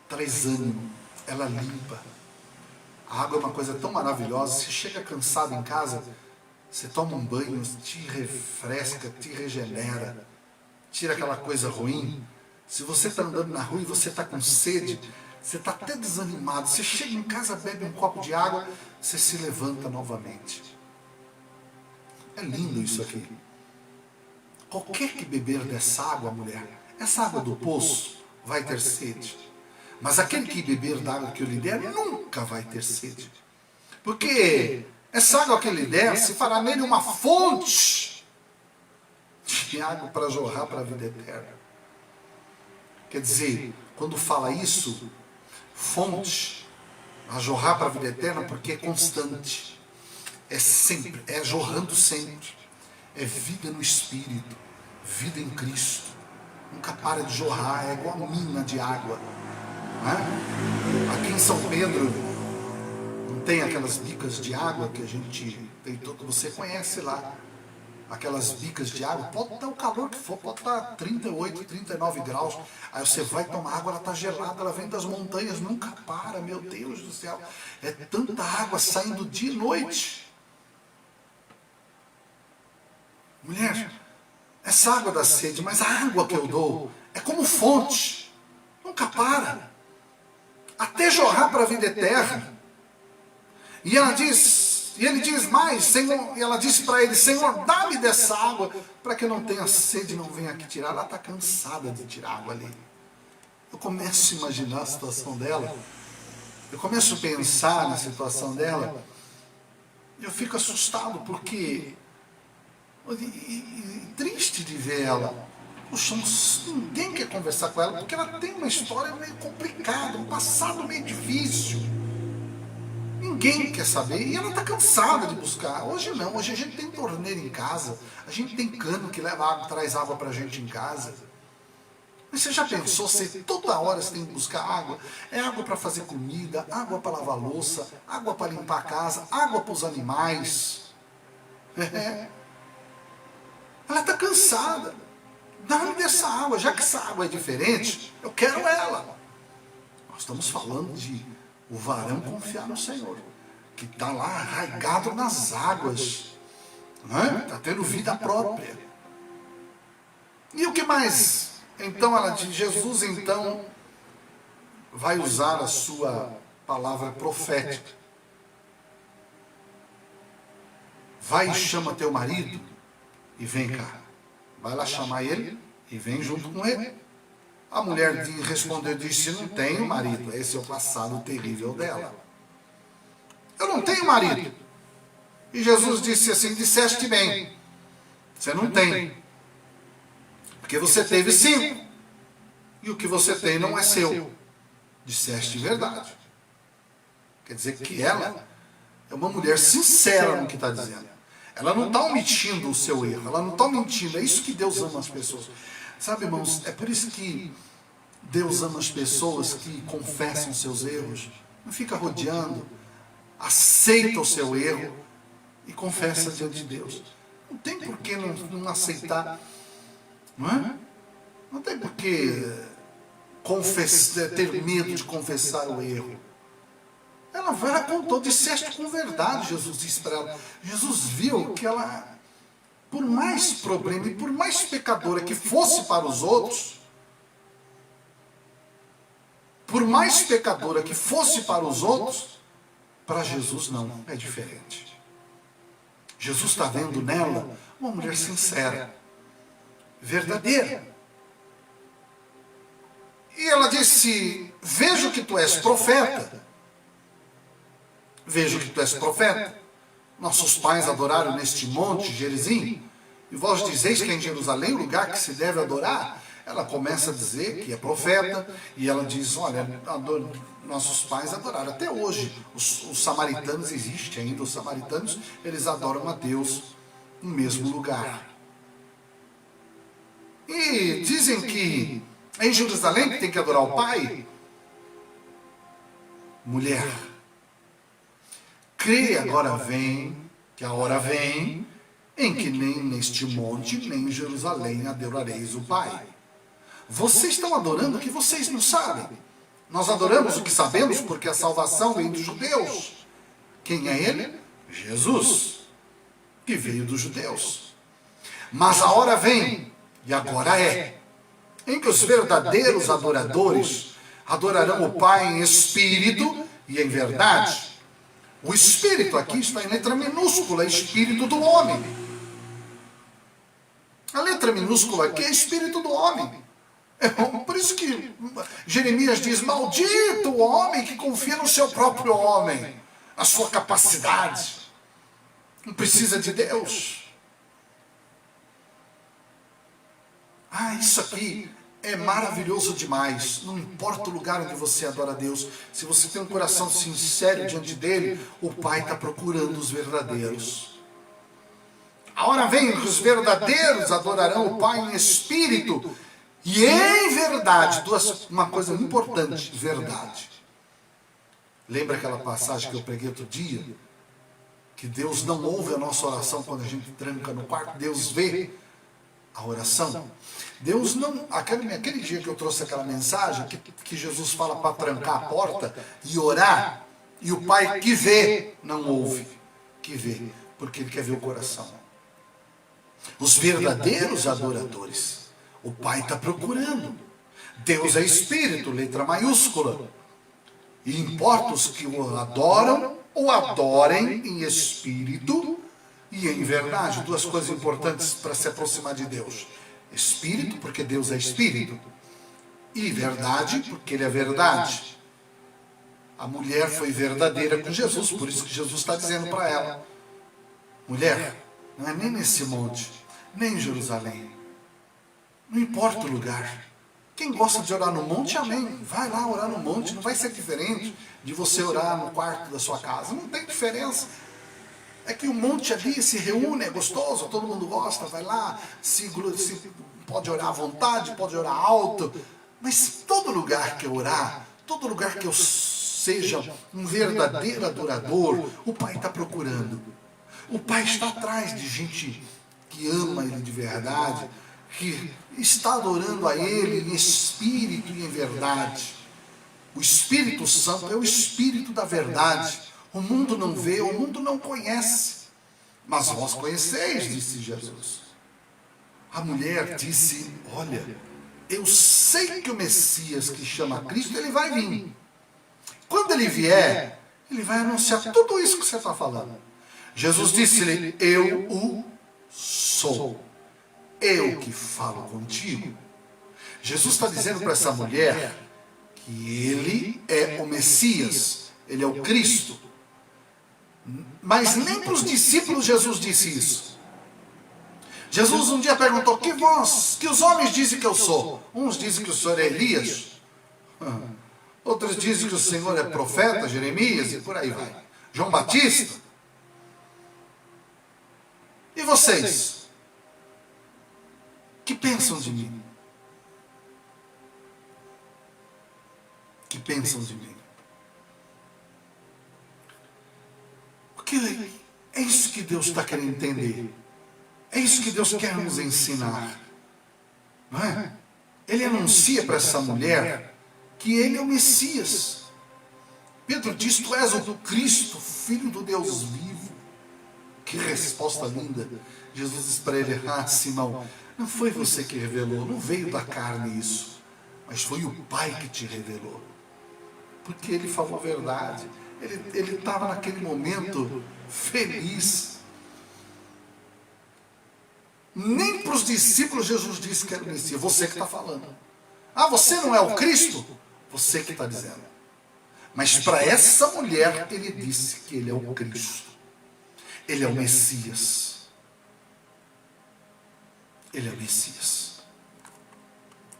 traz ânimo, ela limpa. A água é uma coisa tão maravilhosa. Você chega cansado em casa, você toma um banho, te refresca, te regenera, tira aquela coisa ruim. Se você está andando na rua e você está com sede, você está até desanimado, você chega em casa, bebe um copo de água, você se levanta novamente. É lindo isso aqui. Qualquer que beber dessa água, mulher, essa água do poço, vai ter sede. Mas aquele que beber da água que eu lhe der, nunca vai ter sede. Porque essa água que eu lhe der, se fará nele uma fonte de água para jorrar para a vida eterna. Quer dizer, quando fala isso, fonte, a jorrar para a vida eterna, porque é constante. É sempre, é jorrando sempre. É vida no Espírito, vida em Cristo. Nunca para de jorrar, é igual a mina de água. Aqui em São Pedro, não tem aquelas bicas de água que a gente tem, todo, você conhece lá. Aquelas bicas de água, pode estar o calor que for, pode estar 38, 39 graus. Aí você vai tomar água, ela está gelada, ela vem das montanhas, nunca para, meu Deus do céu. É tanta água saindo dia e noite. mulher, essa água dá sede, mas a água que eu dou é como fonte, nunca para, até jorrar para a vida eterna. E ele diz mais, Senhor, e ela disse para ele, Senhor, dá-me dessa água, para que eu não tenha sede e não venha aqui tirar. Ela está cansada de tirar água ali. Eu começo a imaginar a situação dela, eu começo a pensar na situação dela, e eu fico assustado, porque, e triste de ver ela. Puxa, ninguém quer conversar com ela, porque ela tem uma história meio complicada, um passado meio difícil. Ninguém quer saber, e ela está cansada de buscar. Hoje não, hoje a gente tem torneira em casa, a gente tem cano que leva água, traz água para a gente em casa. Mas você já pensou, se toda hora você tem que buscar água? É água para fazer comida, água para lavar louça, água para limpar a casa, água para os animais. Ela está cansada. Dá-me dessa água, já que essa água é diferente, eu quero ela. Nós estamos falando de o varão confiar no Senhor, que está lá arraigado nas águas, está tendo vida própria. E o que mais? Então ela diz, Jesus então vai usar a sua palavra profética. Vai e chama teu marido e vem cá. Vai lá chamar ele e vem junto com ele. A mulher respondeu e disse, não tenho marido. Esse é o passado terrível dela. Eu não tenho marido. E Jesus disse assim, disseste bem, você não tem. Porque você teve 5. E o que você tem não é seu. Disseste verdade. Quer dizer que ela é uma mulher sincera no que está dizendo. Ela não está omitindo o seu erro. Ela não está mentindo. É isso que Deus ama as pessoas. Sabe, irmãos, é por isso que Deus ama as pessoas que confessam seus erros. Não fica rodeando. Aceita o seu erro e confessa diante de Deus. Não tem por que não aceitar. Não é? Não tem por que ter medo de confessar o erro. Ela contou, disseste com verdade, Jesus disse para ela. Jesus viu que ela, por mais problema e por mais pecadora que fosse para os outros, para Jesus não, é diferente. Jesus está vendo nela uma mulher sincera, verdadeira. E ela disse, vejo que tu és profeta. Vejo que tu és profeta. Nossos pais adoraram neste monte, Gerizim, e vós dizeis que é em Jerusalém o lugar que se deve adorar. Ela começa a dizer que é profeta, e ela diz, olha, nossos pais adoraram. Até hoje, os samaritanos, existe ainda os samaritanos, eles adoram a Deus no mesmo lugar. E dizem que é em Jerusalém que tem que adorar o Pai. Mulher, crê agora vem, que a hora vem, em que nem neste monte, nem em Jerusalém adorareis o Pai. Vocês estão adorando o que vocês não sabem. Nós adoramos o que sabemos, porque a salvação vem dos judeus. Quem é ele? Jesus, que veio dos judeus. Mas a hora vem, e agora é, em que os verdadeiros adoradores adorarão o Pai em espírito e em verdade. O espírito aqui está em letra minúscula, espírito do homem. A letra minúscula aqui é espírito do homem. Por isso que Jeremias diz, maldito o homem que confia no seu próprio homem, na sua capacidade. Não precisa de Deus. Isso aqui é maravilhoso demais. Não importa o lugar onde você adora a Deus, se você tem um coração sincero diante dele, o Pai está procurando os verdadeiros. A hora vem que os verdadeiros adorarão o Pai em espírito e em verdade. Uma coisa importante, verdade. Lembra aquela passagem que eu preguei outro dia? Que Deus não ouve a nossa oração quando a gente tranca no quarto, Deus vê a oração. Deus não, aquele dia que eu trouxe aquela mensagem, que Jesus fala para trancar a porta e orar, e o Pai que vê, não ouve, que vê, porque Ele quer ver o coração. Os verdadeiros adoradores. O Pai está procurando. Deus é Espírito, letra maiúscula. E importa os que o adoram ou adorem em espírito e em verdade. Duas coisas importantes para se aproximar de Deus. Espírito, porque Deus é Espírito. E verdade, porque Ele é verdade. A mulher foi verdadeira com Jesus, por isso que Jesus está dizendo para ela: mulher, não é nem nesse monte, nem em Jerusalém. Não importa o lugar. Quem gosta de orar no monte, amém. Vai lá orar no monte, não vai ser diferente de você orar no quarto da sua casa. Não tem diferença. É que o monte ali se reúne, é gostoso, todo mundo gosta, vai lá, se pode orar à vontade, pode orar alto. Mas todo lugar que eu orar, todo lugar que eu seja um verdadeiro adorador, o Pai está procurando. O Pai está atrás de gente que ama Ele de verdade, que está adorando a Ele em espírito e em verdade. O Espírito Santo é o Espírito da verdade. O mundo não vê, o mundo não conhece, mas vós conheceis, disse Jesus. A mulher disse: olha, eu sei que o Messias, que chama Cristo, ele vai vir. Quando ele vier, ele vai anunciar tudo isso que você está falando. Jesus disse-lhe: eu o sou. Eu que falo contigo. Jesus está dizendo para essa mulher que ele é o Messias, ele é o Cristo. Mas nem para os discípulos Jesus disse isso. Jesus um dia perguntou: que os homens dizem que eu sou? Uns dizem que o Senhor é Elias, outros dizem que o Senhor é profeta, Jeremias, e por aí vai. João Batista. E vocês? Que pensam de mim? Que pensam de mim? Porque é isso que Deus está querendo entender. É isso que Deus quer nos ensinar. Não é? Ele anuncia para essa mulher que ele é o Messias. Pedro diz: tu és o Cristo, Filho do Deus vivo. Que resposta linda. Jesus diz para ele: ah, Simão, não foi você que revelou, não veio da carne isso, mas foi o Pai que te revelou. Porque ele falou a verdade. Ele estava naquele momento feliz. Nem para os discípulos Jesus disse que era o Messias. Você que está falando. Ah, você não é o Cristo? Você que está dizendo. Mas para essa mulher ele disse que ele é o Cristo. Ele é o Messias. Ele é o Messias.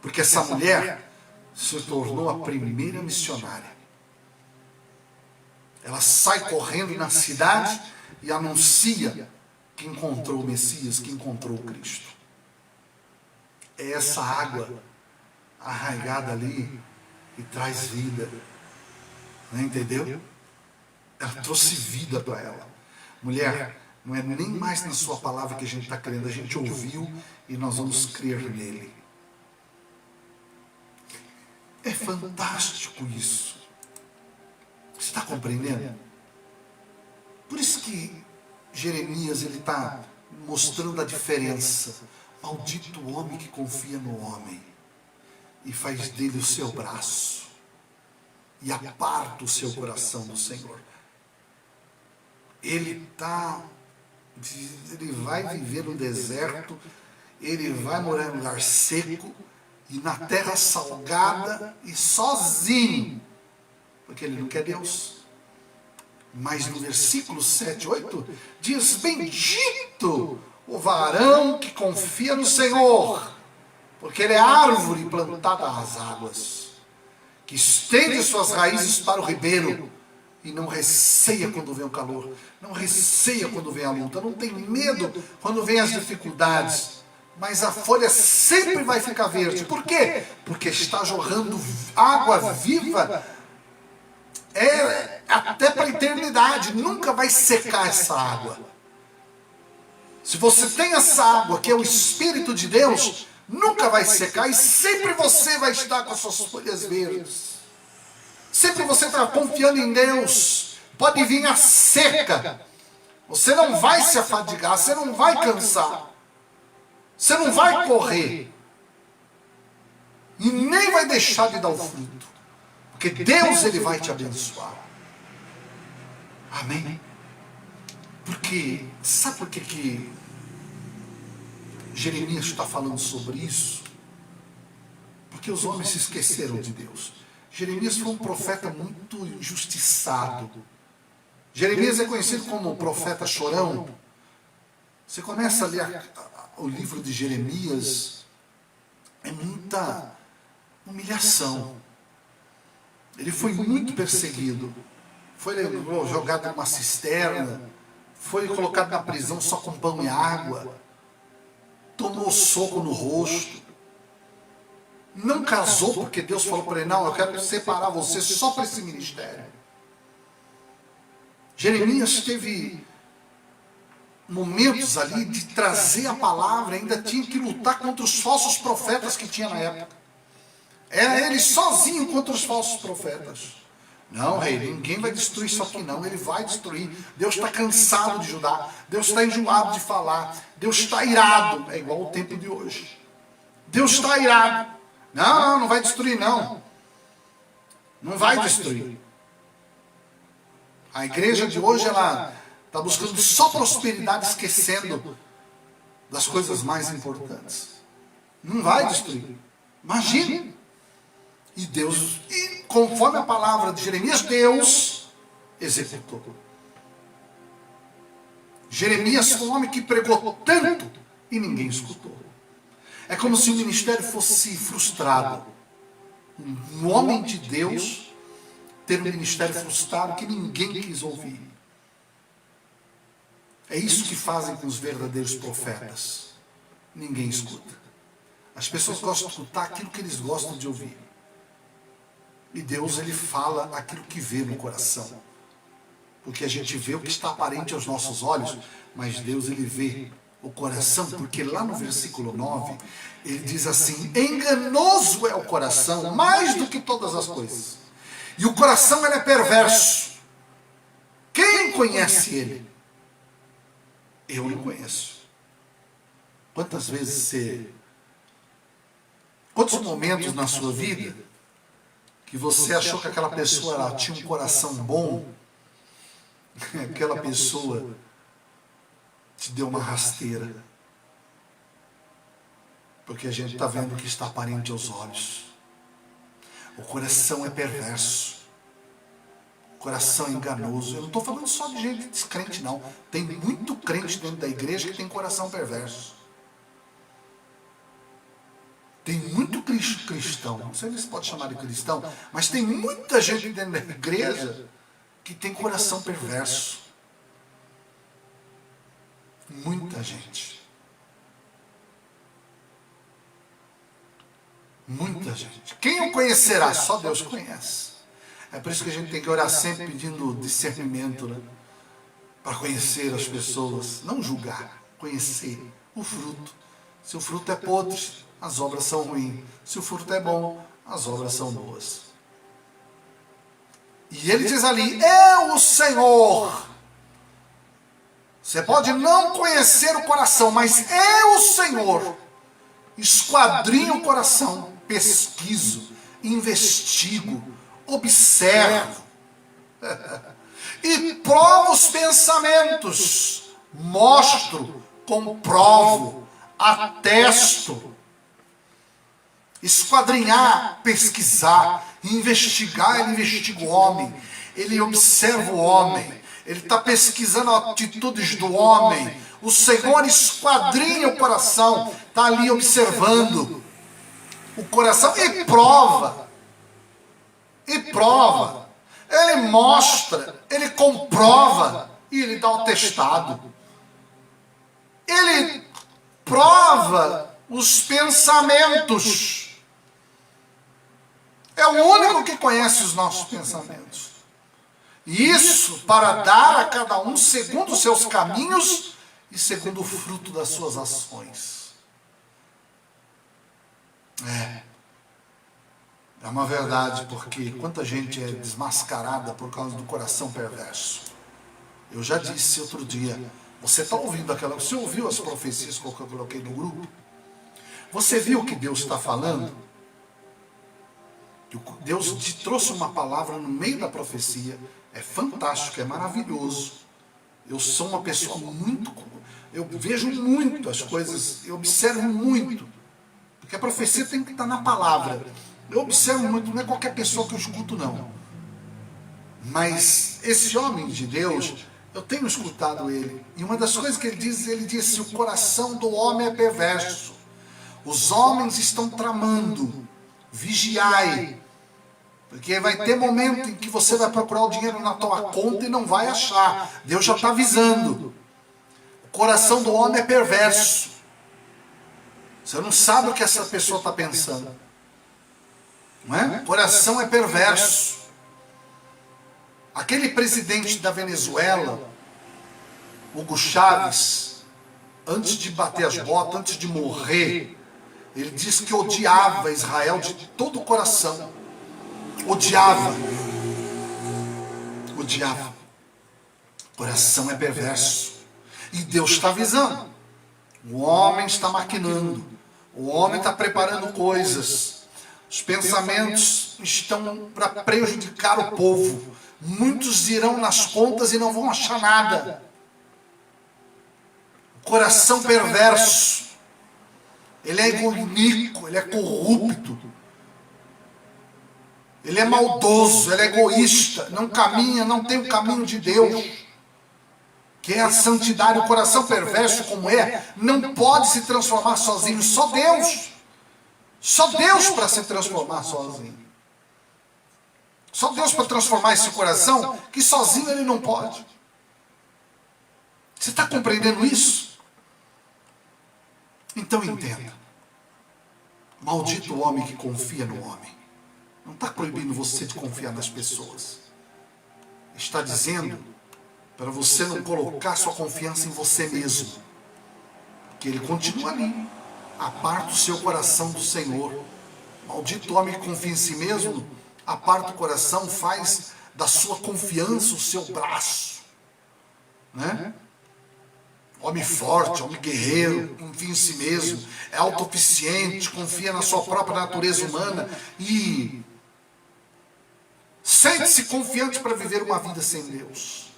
Porque essa mulher se tornou a primeira missionária. Ela sai correndo na cidade e anuncia que encontrou o Messias, que encontrou o Cristo. É essa água arraigada ali e traz vida. Não entendeu? Ela trouxe vida para ela. Mulher, não é nem mais na sua palavra que a gente está crendo. A gente ouviu e nós vamos crer nele. É fantástico isso. Você está compreendendo? Por isso que Jeremias ele está mostrando a diferença. Maldito o homem que confia no homem e faz dele o seu braço e aparta o seu coração do Senhor. Ele vai viver no deserto, ele vai morar em lugar seco e na terra salgada e sozinho, porque ele não quer Deus. Mas no versículo 7, 8, diz: bendito o varão que confia no Senhor, porque ele é árvore plantada às águas, que estende suas raízes para o ribeiro, e não receia quando vem o calor, não receia quando vem a luta, não tem medo quando vem as dificuldades, mas a folha sempre vai ficar verde. Por quê? Porque está jorrando água viva, até para a eternidade, nunca vai secar essa água. Se você tem essa água, que é o Espírito de Deus, nunca vai secar, e sempre você vai estar com as suas folhas verdes. Sempre você está confiando em Deus. Pode vir a seca, você não vai se afadigar, você não vai cansar, Você não vai correr. E nem vai deixar de dar o fruto. Porque Deus, Ele vai te abençoar. Amém? Porque, sabe por que Jeremias está falando sobre isso? Porque os homens se esqueceram de Deus. Jeremias foi um profeta muito injustiçado. Jeremias é conhecido como o profeta chorão. Você começa a ler o livro de Jeremias, é muita humilhação. Ele foi muito perseguido. Foi jogado numa cisterna, foi colocado na prisão só com pão e água, tomou soco no rosto, não casou porque Deus falou para ele, não, eu quero separar você só para esse ministério. Jeremias teve momentos ali de trazer a palavra, ainda tinha que lutar contra os falsos profetas que tinha na época. Era ele sozinho contra os falsos profetas. Não, rei, ninguém vai destruir isso aqui não, ele vai destruir. Deus está cansado de Judá, Deus está enjoado de falar, Deus está irado, é igual o tempo de hoje. Deus está irado. Não, não vai destruir não. Não vai destruir. A igreja de hoje, ela está buscando só prosperidade, esquecendo das coisas mais importantes. Não vai destruir. Imagine. E Deus, e conforme a palavra de Jeremias, Deus executou. Jeremias foi um homem que pregou tanto e ninguém escutou. É como se o ministério fosse frustrado. Um homem de Deus ter um ministério frustrado que ninguém quis ouvir. É isso que fazem com os verdadeiros profetas. Ninguém escuta. As pessoas gostam de escutar aquilo que eles gostam de ouvir. E Deus, Ele fala aquilo que vê no coração. Porque a gente vê o que está aparente aos nossos olhos, mas Deus, Ele vê o coração, porque lá no versículo 9, Ele diz assim, enganoso é o coração, mais do que todas as coisas. E o coração, ele é perverso. Quem conhece ele? Eu não conheço. Quantas vezes você... Quantos momentos na sua vida que você achou que aquela pessoa ela tinha um coração bom, aquela pessoa te deu uma rasteira, porque a gente está vendo o que está aparente aos olhos. O coração é perverso, o coração é enganoso. Eu não estou falando só de gente descrente não, tem muito crente dentro da igreja que tem coração perverso. Tem muito cristão, não sei se pode chamar de cristão, mas tem muita gente dentro da igreja que tem coração perverso. Muita gente. Muita gente. Quem o conhecerá? Só Deus conhece. É por isso que a gente tem que orar sempre pedindo discernimento, né? Para conhecer as pessoas, não julgar, conhecer o fruto. Se o fruto é podre, as obras são ruins. Se o fruto é bom, as obras são boas. E ele diz ali, eu, o Senhor. Você pode não conhecer o coração, mas eu, o Senhor, esquadrinho o coração, pesquiso, investigo, observo e provo os pensamentos, mostro, comprovo, atesto. Esquadrinhar, pesquisar, investigar, ele investiga o homem, ele observa o homem, ele está pesquisando atitudes do homem. O Senhor esquadrinha o coração, está ali observando o coração e prova. E prova. Ele mostra, ele comprova e ele dá o atestado. Ele prova os pensamentos. É o único que conhece os nossos pensamentos. E isso para dar a cada um segundo os seus caminhos e segundo o fruto das suas ações. É uma verdade, porque quanta gente é desmascarada por causa do coração perverso. Eu já disse outro dia, você está ouvindo aquela... Você ouviu as profecias que eu coloquei no grupo? Você viu o que Deus está falando? Deus te trouxe uma palavra no meio da profecia. É fantástico, é maravilhoso. Eu sou uma pessoa muito... Eu vejo muito as coisas, eu observo muito. Porque a profecia tem que estar na palavra. Eu observo muito, não é qualquer pessoa que eu escuto, não. Mas esse homem de Deus, eu tenho escutado ele. E uma das coisas que ele disse, o coração do homem é perverso. Os homens estão tramando. Vigiai. Porque vai ter momento em que você vai procurar o dinheiro na tua conta e não vai achar. Deus já está avisando. O coração do homem é perverso. Você não sabe o que essa pessoa está pensando. Não é? O coração é perverso. Aquele presidente da Venezuela, Hugo Chávez, antes de bater as botas, antes de morrer, ele disse que odiava Israel de todo o coração. Odiava. Odiava. O coração é perverso. E Deus está avisando. O homem está maquinando. O homem está preparando coisas. Os pensamentos estão para prejudicar o povo. Muitos irão nas contas e não vão achar nada. O coração perverso. Ele é egoísta, ele é corrupto. Ele é maldoso, ele é egoísta. Não caminha, não tem o caminho de Deus. Que é a santidade. O coração perverso como é, não pode se transformar sozinho. Só Deus. Só Deus para se transformar sozinho. Só Deus para transformar esse coração, que sozinho ele não pode. Você está compreendendo isso? Então entenda. Maldito o homem que confia no homem. Não está proibindo você de confiar nas pessoas. Está dizendo para você não colocar sua confiança em você mesmo. Que ele continua ali. Aparta o seu coração do Senhor. Maldito homem que confia em si mesmo, aparta o coração, faz da sua confiança o seu braço. Né? Homem forte, homem guerreiro, confia em si mesmo, é autossuficiente, confia na sua própria natureza humana e sente-se confiante para viver uma vida sem Deus.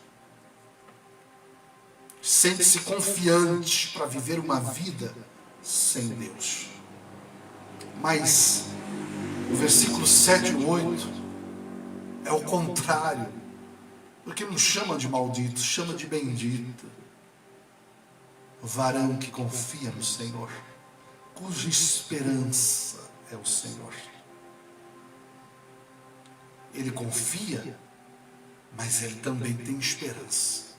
Sente-se confiante para viver uma vida sem Deus. Mas o versículo 7 e 8 é o contrário. Porque não chama de maldito, chama de bendito. O varão que confia no Senhor, cuja esperança é o Senhor. Ele confia, mas ele também tem esperança.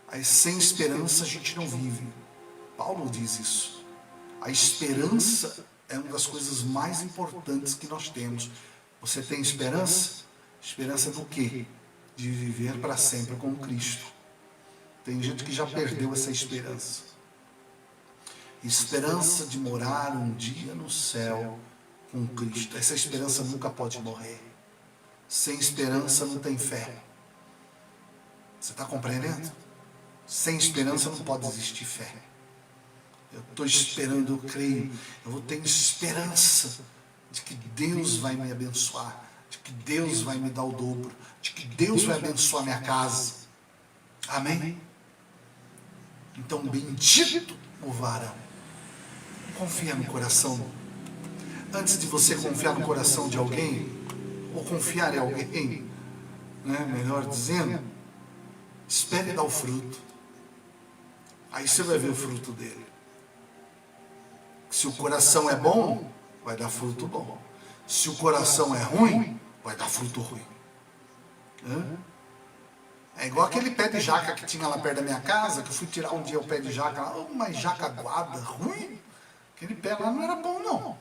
Aí sem esperança a gente não vive. Paulo diz isso. A esperança é uma das coisas mais importantes que nós temos. Você tem esperança? Esperança do quê? De viver para sempre com Cristo. Tem gente que já perdeu essa esperança. Esperança de morar um dia no céu com Cristo. Essa esperança nunca pode morrer. Sem esperança não tem fé. Você está compreendendo? Sem esperança não pode existir fé. Eu estou esperando, eu creio. Eu vou ter esperança de que Deus vai me abençoar. De que Deus vai me dar o dobro. De que Deus vai abençoar minha casa. Amém? Então, bendito o varão. Confia no coração. Antes de você confiar no coração de alguém, ou confiar em alguém, né, melhor dizendo, espere dar o fruto. Aí você vai ver o fruto dele. Se o coração é bom, vai dar fruto bom. Se o coração é ruim, vai dar fruto ruim. É igual aquele pé de jaca que tinha lá perto da minha casa, que eu fui tirar um dia o pé de jaca lá, uma jaca aguada, ruim. Aquele pé lá não era bom, não.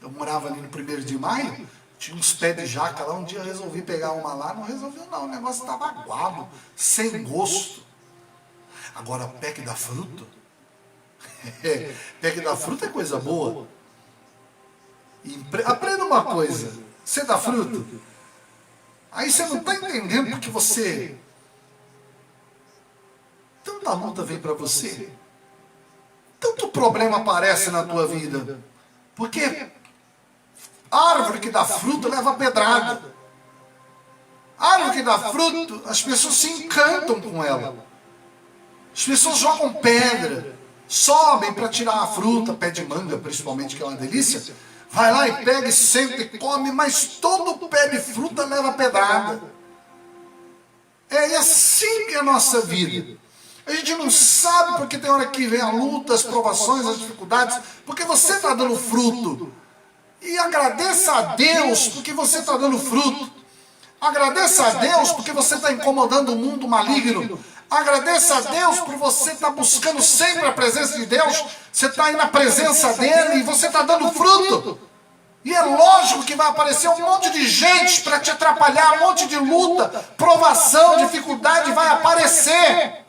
Eu morava ali no 1º de maio, tinha uns pés de jaca lá, um dia eu resolvi pegar uma lá, não resolveu não, o negócio estava aguado, sem gosto. Agora, pé que dá fruto, pé que dá fruto é coisa boa. E aprenda uma coisa, você dá fruto, aí você não está entendendo porque você... Tanta luta vem para você, tanto problema aparece na tua vida? Porque árvore que dá fruto leva pedrada. Árvore que dá fruto, as pessoas se encantam com ela. As pessoas jogam pedra, sobem para tirar a fruta, pé de manga principalmente, que é uma delícia. Vai lá e pega e senta e come, mas todo pé de fruta leva pedrada. É assim que é a nossa vida. A gente não sabe porque tem hora que vem a luta, as provações, as dificuldades, porque você está dando fruto. E agradeça a Deus porque você está dando fruto. Agradeça a Deus porque você está incomodando o mundo maligno. Agradeça a Deus por você estar buscando sempre a presença de Deus. Você está aí na presença dEle e você está dando fruto. E é lógico que vai aparecer um monte de gente para te atrapalhar, um monte de luta, provação, dificuldade vai aparecer.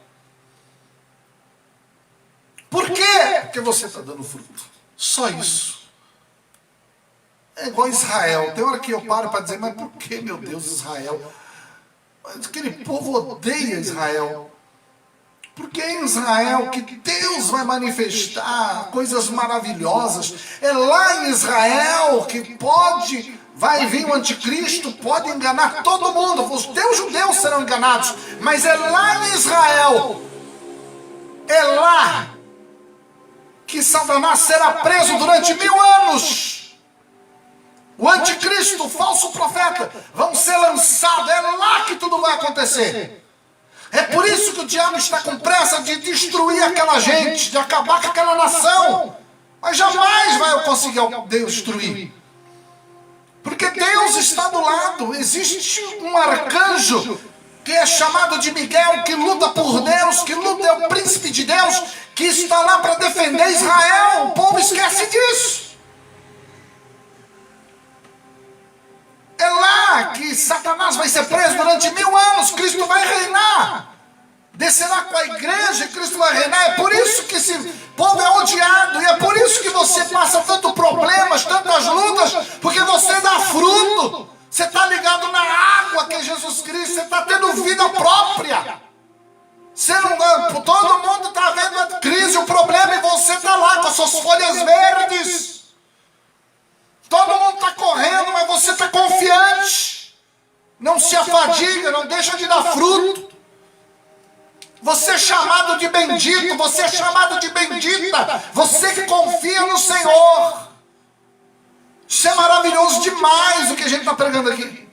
Por quê? Porque você está dando fruto. Só isso. É igual Israel. Tem hora que eu paro para dizer, mas por que, meu Deus, Israel? Aquele povo odeia Israel. Porque é em Israel que Deus vai manifestar coisas maravilhosas. É lá em Israel que vai vir o anticristo, pode enganar todo mundo. Os teus judeus serão enganados. Mas é lá em Israel. É lá que Satanás será preso durante 1000 anos. O anticristo, o falso profeta, vão ser lançados. É lá que tudo vai acontecer. É por isso que o diabo está com pressa de destruir aquela gente, de acabar com aquela nação. Mas jamais vai conseguir destruir. Porque Deus está do lado. Existe um arcanjo que é chamado de Miguel, que luta por Deus, que luta, é o príncipe de Deus, que está lá para defender Israel. O povo esquece disso. É lá que Satanás vai ser preso durante 1000 anos. Cristo vai reinar. Descerá com a igreja e Cristo vai reinar. É por isso que esse povo é odiado. E é por isso que você passa tantos problemas, tantas lutas. Porque você dá fruto. Você está ligado na água que é Jesus Cristo. Você está tendo vida própria. Você não dá, todo mundo está vendo a crise, o problema. E você está lá com as suas folhas verdes. Todo mundo está correndo, mas você está confiante. Não se afadiga, não deixa de dar fruto. Você é chamado de bendito, você é chamado de bendita. Você que confia no Senhor. Isso é maravilhoso demais o que a gente está pregando aqui.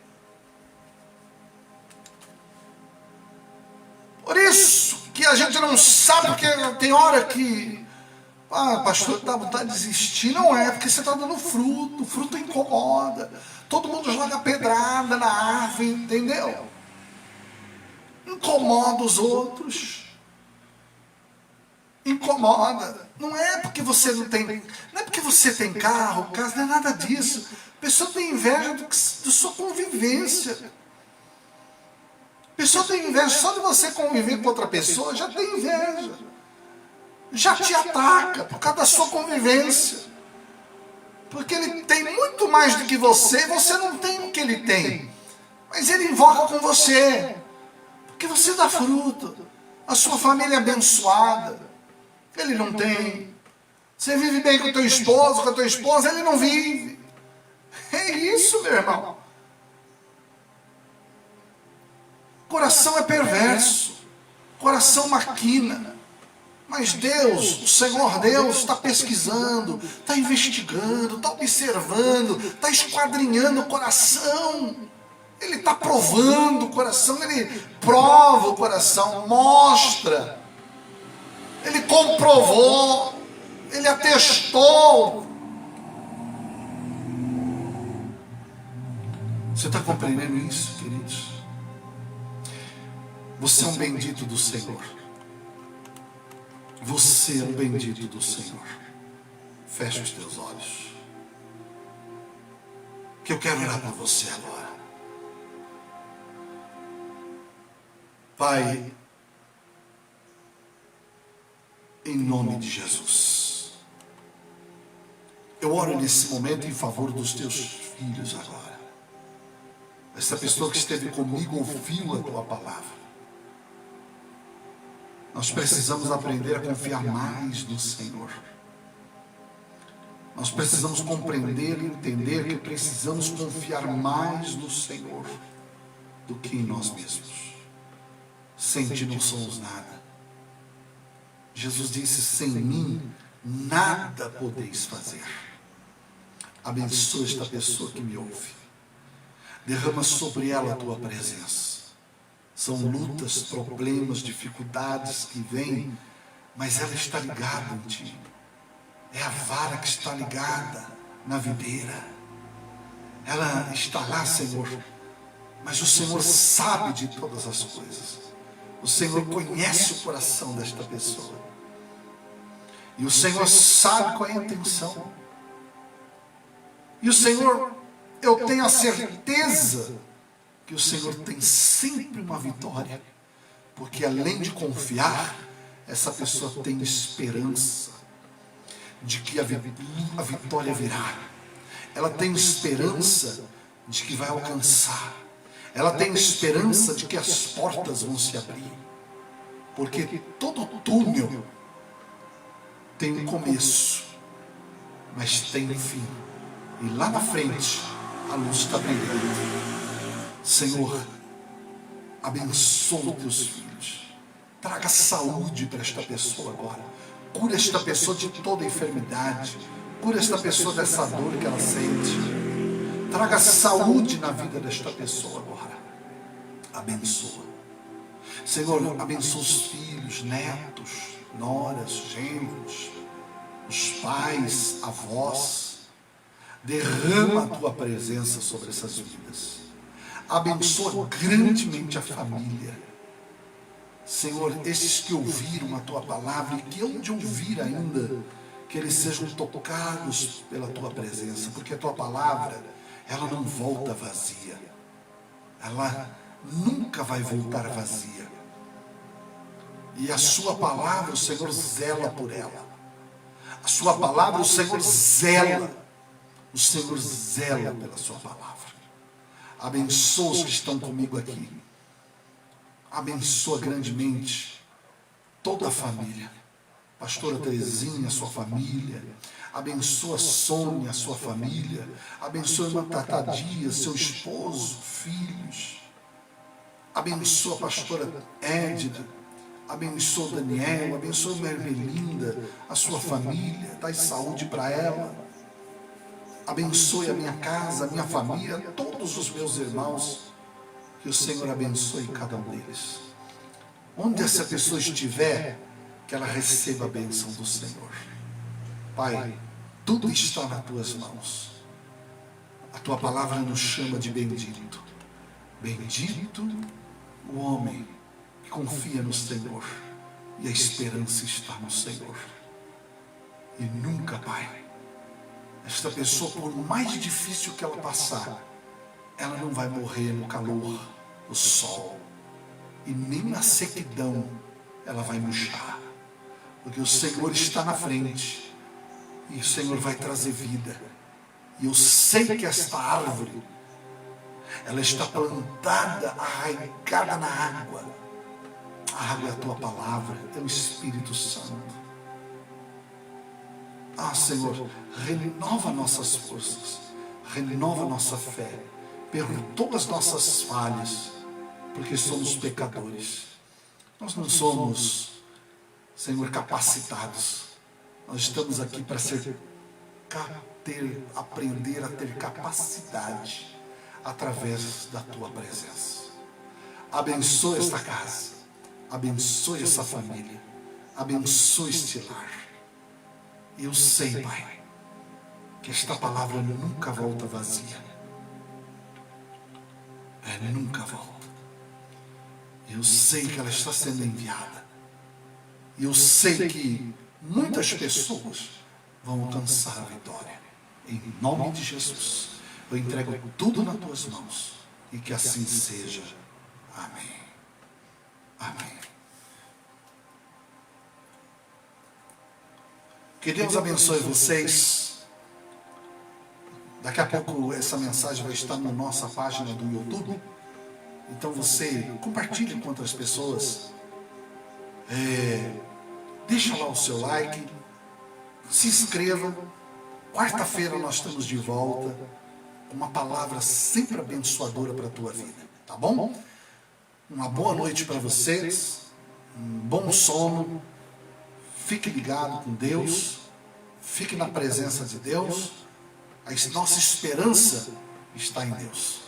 Por isso que a gente não sabe, porque tem hora que... pastor, dá vontade de desistir. Não é, porque você está dando fruto. O fruto incomoda. Todo mundo joga pedrada na árvore, entendeu? Incomoda os outros. Incomoda. Não é porque você não tem... Não é porque você tem carro, casa, não é nada disso. A pessoa tem inveja da sua convivência. A pessoa tem inveja. Só de você conviver com outra pessoa, já tem inveja. Já te ataca por causa da sua convivência. Porque ele tem muito mais do que você, você não tem o que ele tem. Mas ele invoca com você. Porque você dá fruto. A sua família é abençoada. Ele não tem. Você vive bem com o teu esposo, com a tua esposa, ele não vive. É isso, meu irmão. Coração é perverso. Coração maquina. Mas Deus, o Senhor Deus, está pesquisando, está investigando, está observando, está esquadrinhando o coração. Ele está provando o coração, ele prova o coração, mostra. Ele comprovou, ele atestou. Você está compreendendo isso, queridos? Você é um bendito do Senhor. Você é um bendito do Senhor. Feche os teus olhos. Que eu quero orar por você agora. Pai, em nome de Jesus, eu oro nesse momento em favor dos teus filhos agora. Essa pessoa que esteve comigo ouviu a tua palavra. Nós precisamos aprender a confiar mais no Senhor. Nós precisamos compreender e entender que precisamos confiar mais no Senhor do que em nós mesmos. Sem ti não somos nada. Jesus disse: sem mim nada podeis fazer. Abençoa esta pessoa que me ouve. Derrama sobre ela a tua presença. São lutas, problemas, dificuldades que vêm, mas ela está ligada em ti. É a vara que está ligada na videira. Ela está lá, Senhor, mas o Senhor sabe de todas as coisas. O Senhor conhece o coração desta pessoa. E o Senhor sabe qual é a intenção. E o Senhor, eu tenho a certeza que o Senhor tem sempre uma vitória. Porque além de confiar, essa pessoa tem esperança de que a vitória virá. Ela tem esperança de que vai alcançar. Ela tem esperança de que as portas vão se abrir. Porque todo túnel tem um começo, mas tem um fim. E lá na frente, a luz está brilhando. Senhor, abençoa os teus filhos. Traga saúde para esta pessoa agora. Cura esta pessoa de toda enfermidade. Cura esta pessoa dessa dor que ela sente. Traga saúde na vida desta pessoa agora. Abençoa. Senhor, abençoa os filhos, netos, noras, genros, os pais, avós. Derrama a tua presença sobre essas vidas. Abençoa grandemente a família. Senhor, esses que ouviram a tua palavra e que hão de ouvir ainda, que eles sejam tocados pela tua presença, porque a tua palavra, ela não volta vazia. Ela nunca vai voltar vazia. E a sua palavra, o Senhor zela por ela. A sua palavra, o Senhor zela. O Senhor zela pela sua palavra. Abençoa os que estão comigo aqui. Abençoa grandemente toda a família. Pastora Terezinha, sua família. Abençoa Sônia, a sua família. Abençoa a irmã Tata Dias, seu esposo, filhos. Abençoa a pastora Edna. Abençoa Daniel. Abençoa a irmã Ermelinda, a sua família. Dai saúde para ela. Abençoe a minha casa, a minha família, todos os meus irmãos. Que o Senhor abençoe cada um deles. Onde essa pessoa estiver, que ela receba a bênção do Senhor. Pai, tudo está nas tuas mãos. A tua palavra nos chama de bendito. Bendito o homem que confia no Senhor. E a esperança está no Senhor. E nunca, Pai, esta pessoa, por mais difícil que ela passar, ela não vai morrer no calor do sol. E nem na sequidão ela vai murchar. Porque o Senhor está na frente. E o Senhor vai trazer vida. E eu sei que esta árvore, ela está plantada, arraigada na água. A água é a tua palavra, é o Espírito Santo. Ah, Senhor, renova nossas forças. Renova nossa fé. Perdoa as nossas falhas, porque somos pecadores. Nós não somos, Senhor, capacitados. Nós estamos aqui para aprender a ter capacidade através da tua presença. Abençoa esta casa, abençoe essa família, abençoe este lar. Eu sei, Pai, que esta palavra nunca volta vazia. Nunca volta. Eu sei que ela está sendo enviada. E eu sei que muitas pessoas vão alcançar a vitória. Em nome de Jesus, eu entrego tudo nas tuas mãos. E que assim seja. Amém. Amém. Que Deus abençoe vocês. Daqui a pouco essa mensagem vai estar na nossa página do YouTube. Então você compartilhe com outras pessoas. Deixa lá o seu like, se inscreva. Quarta-feira nós estamos de volta com uma palavra sempre abençoadora para a tua vida, tá bom? Uma boa noite para vocês, um bom sono, fique ligado com Deus, fique na presença de Deus, a nossa esperança está em Deus.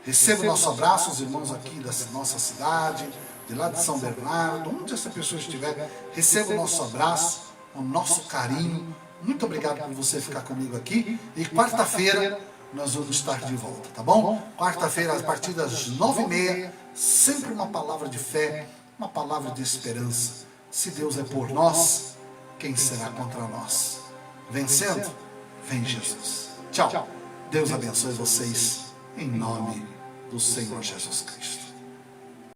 Receba o nosso abraço, os irmãos aqui da nossa cidade, de lá de São Bernardo, onde essa pessoa estiver, receba o nosso abraço, o nosso carinho. Muito obrigado por você ficar comigo aqui. E quarta-feira nós vamos estar de volta, tá bom? Quarta-feira, a partir das 9h30, sempre uma palavra de fé, uma palavra de esperança. Se Deus é por nós, quem será contra nós? Vencendo, vem Jesus. Tchau. Deus abençoe vocês, em nome do Senhor Jesus Cristo.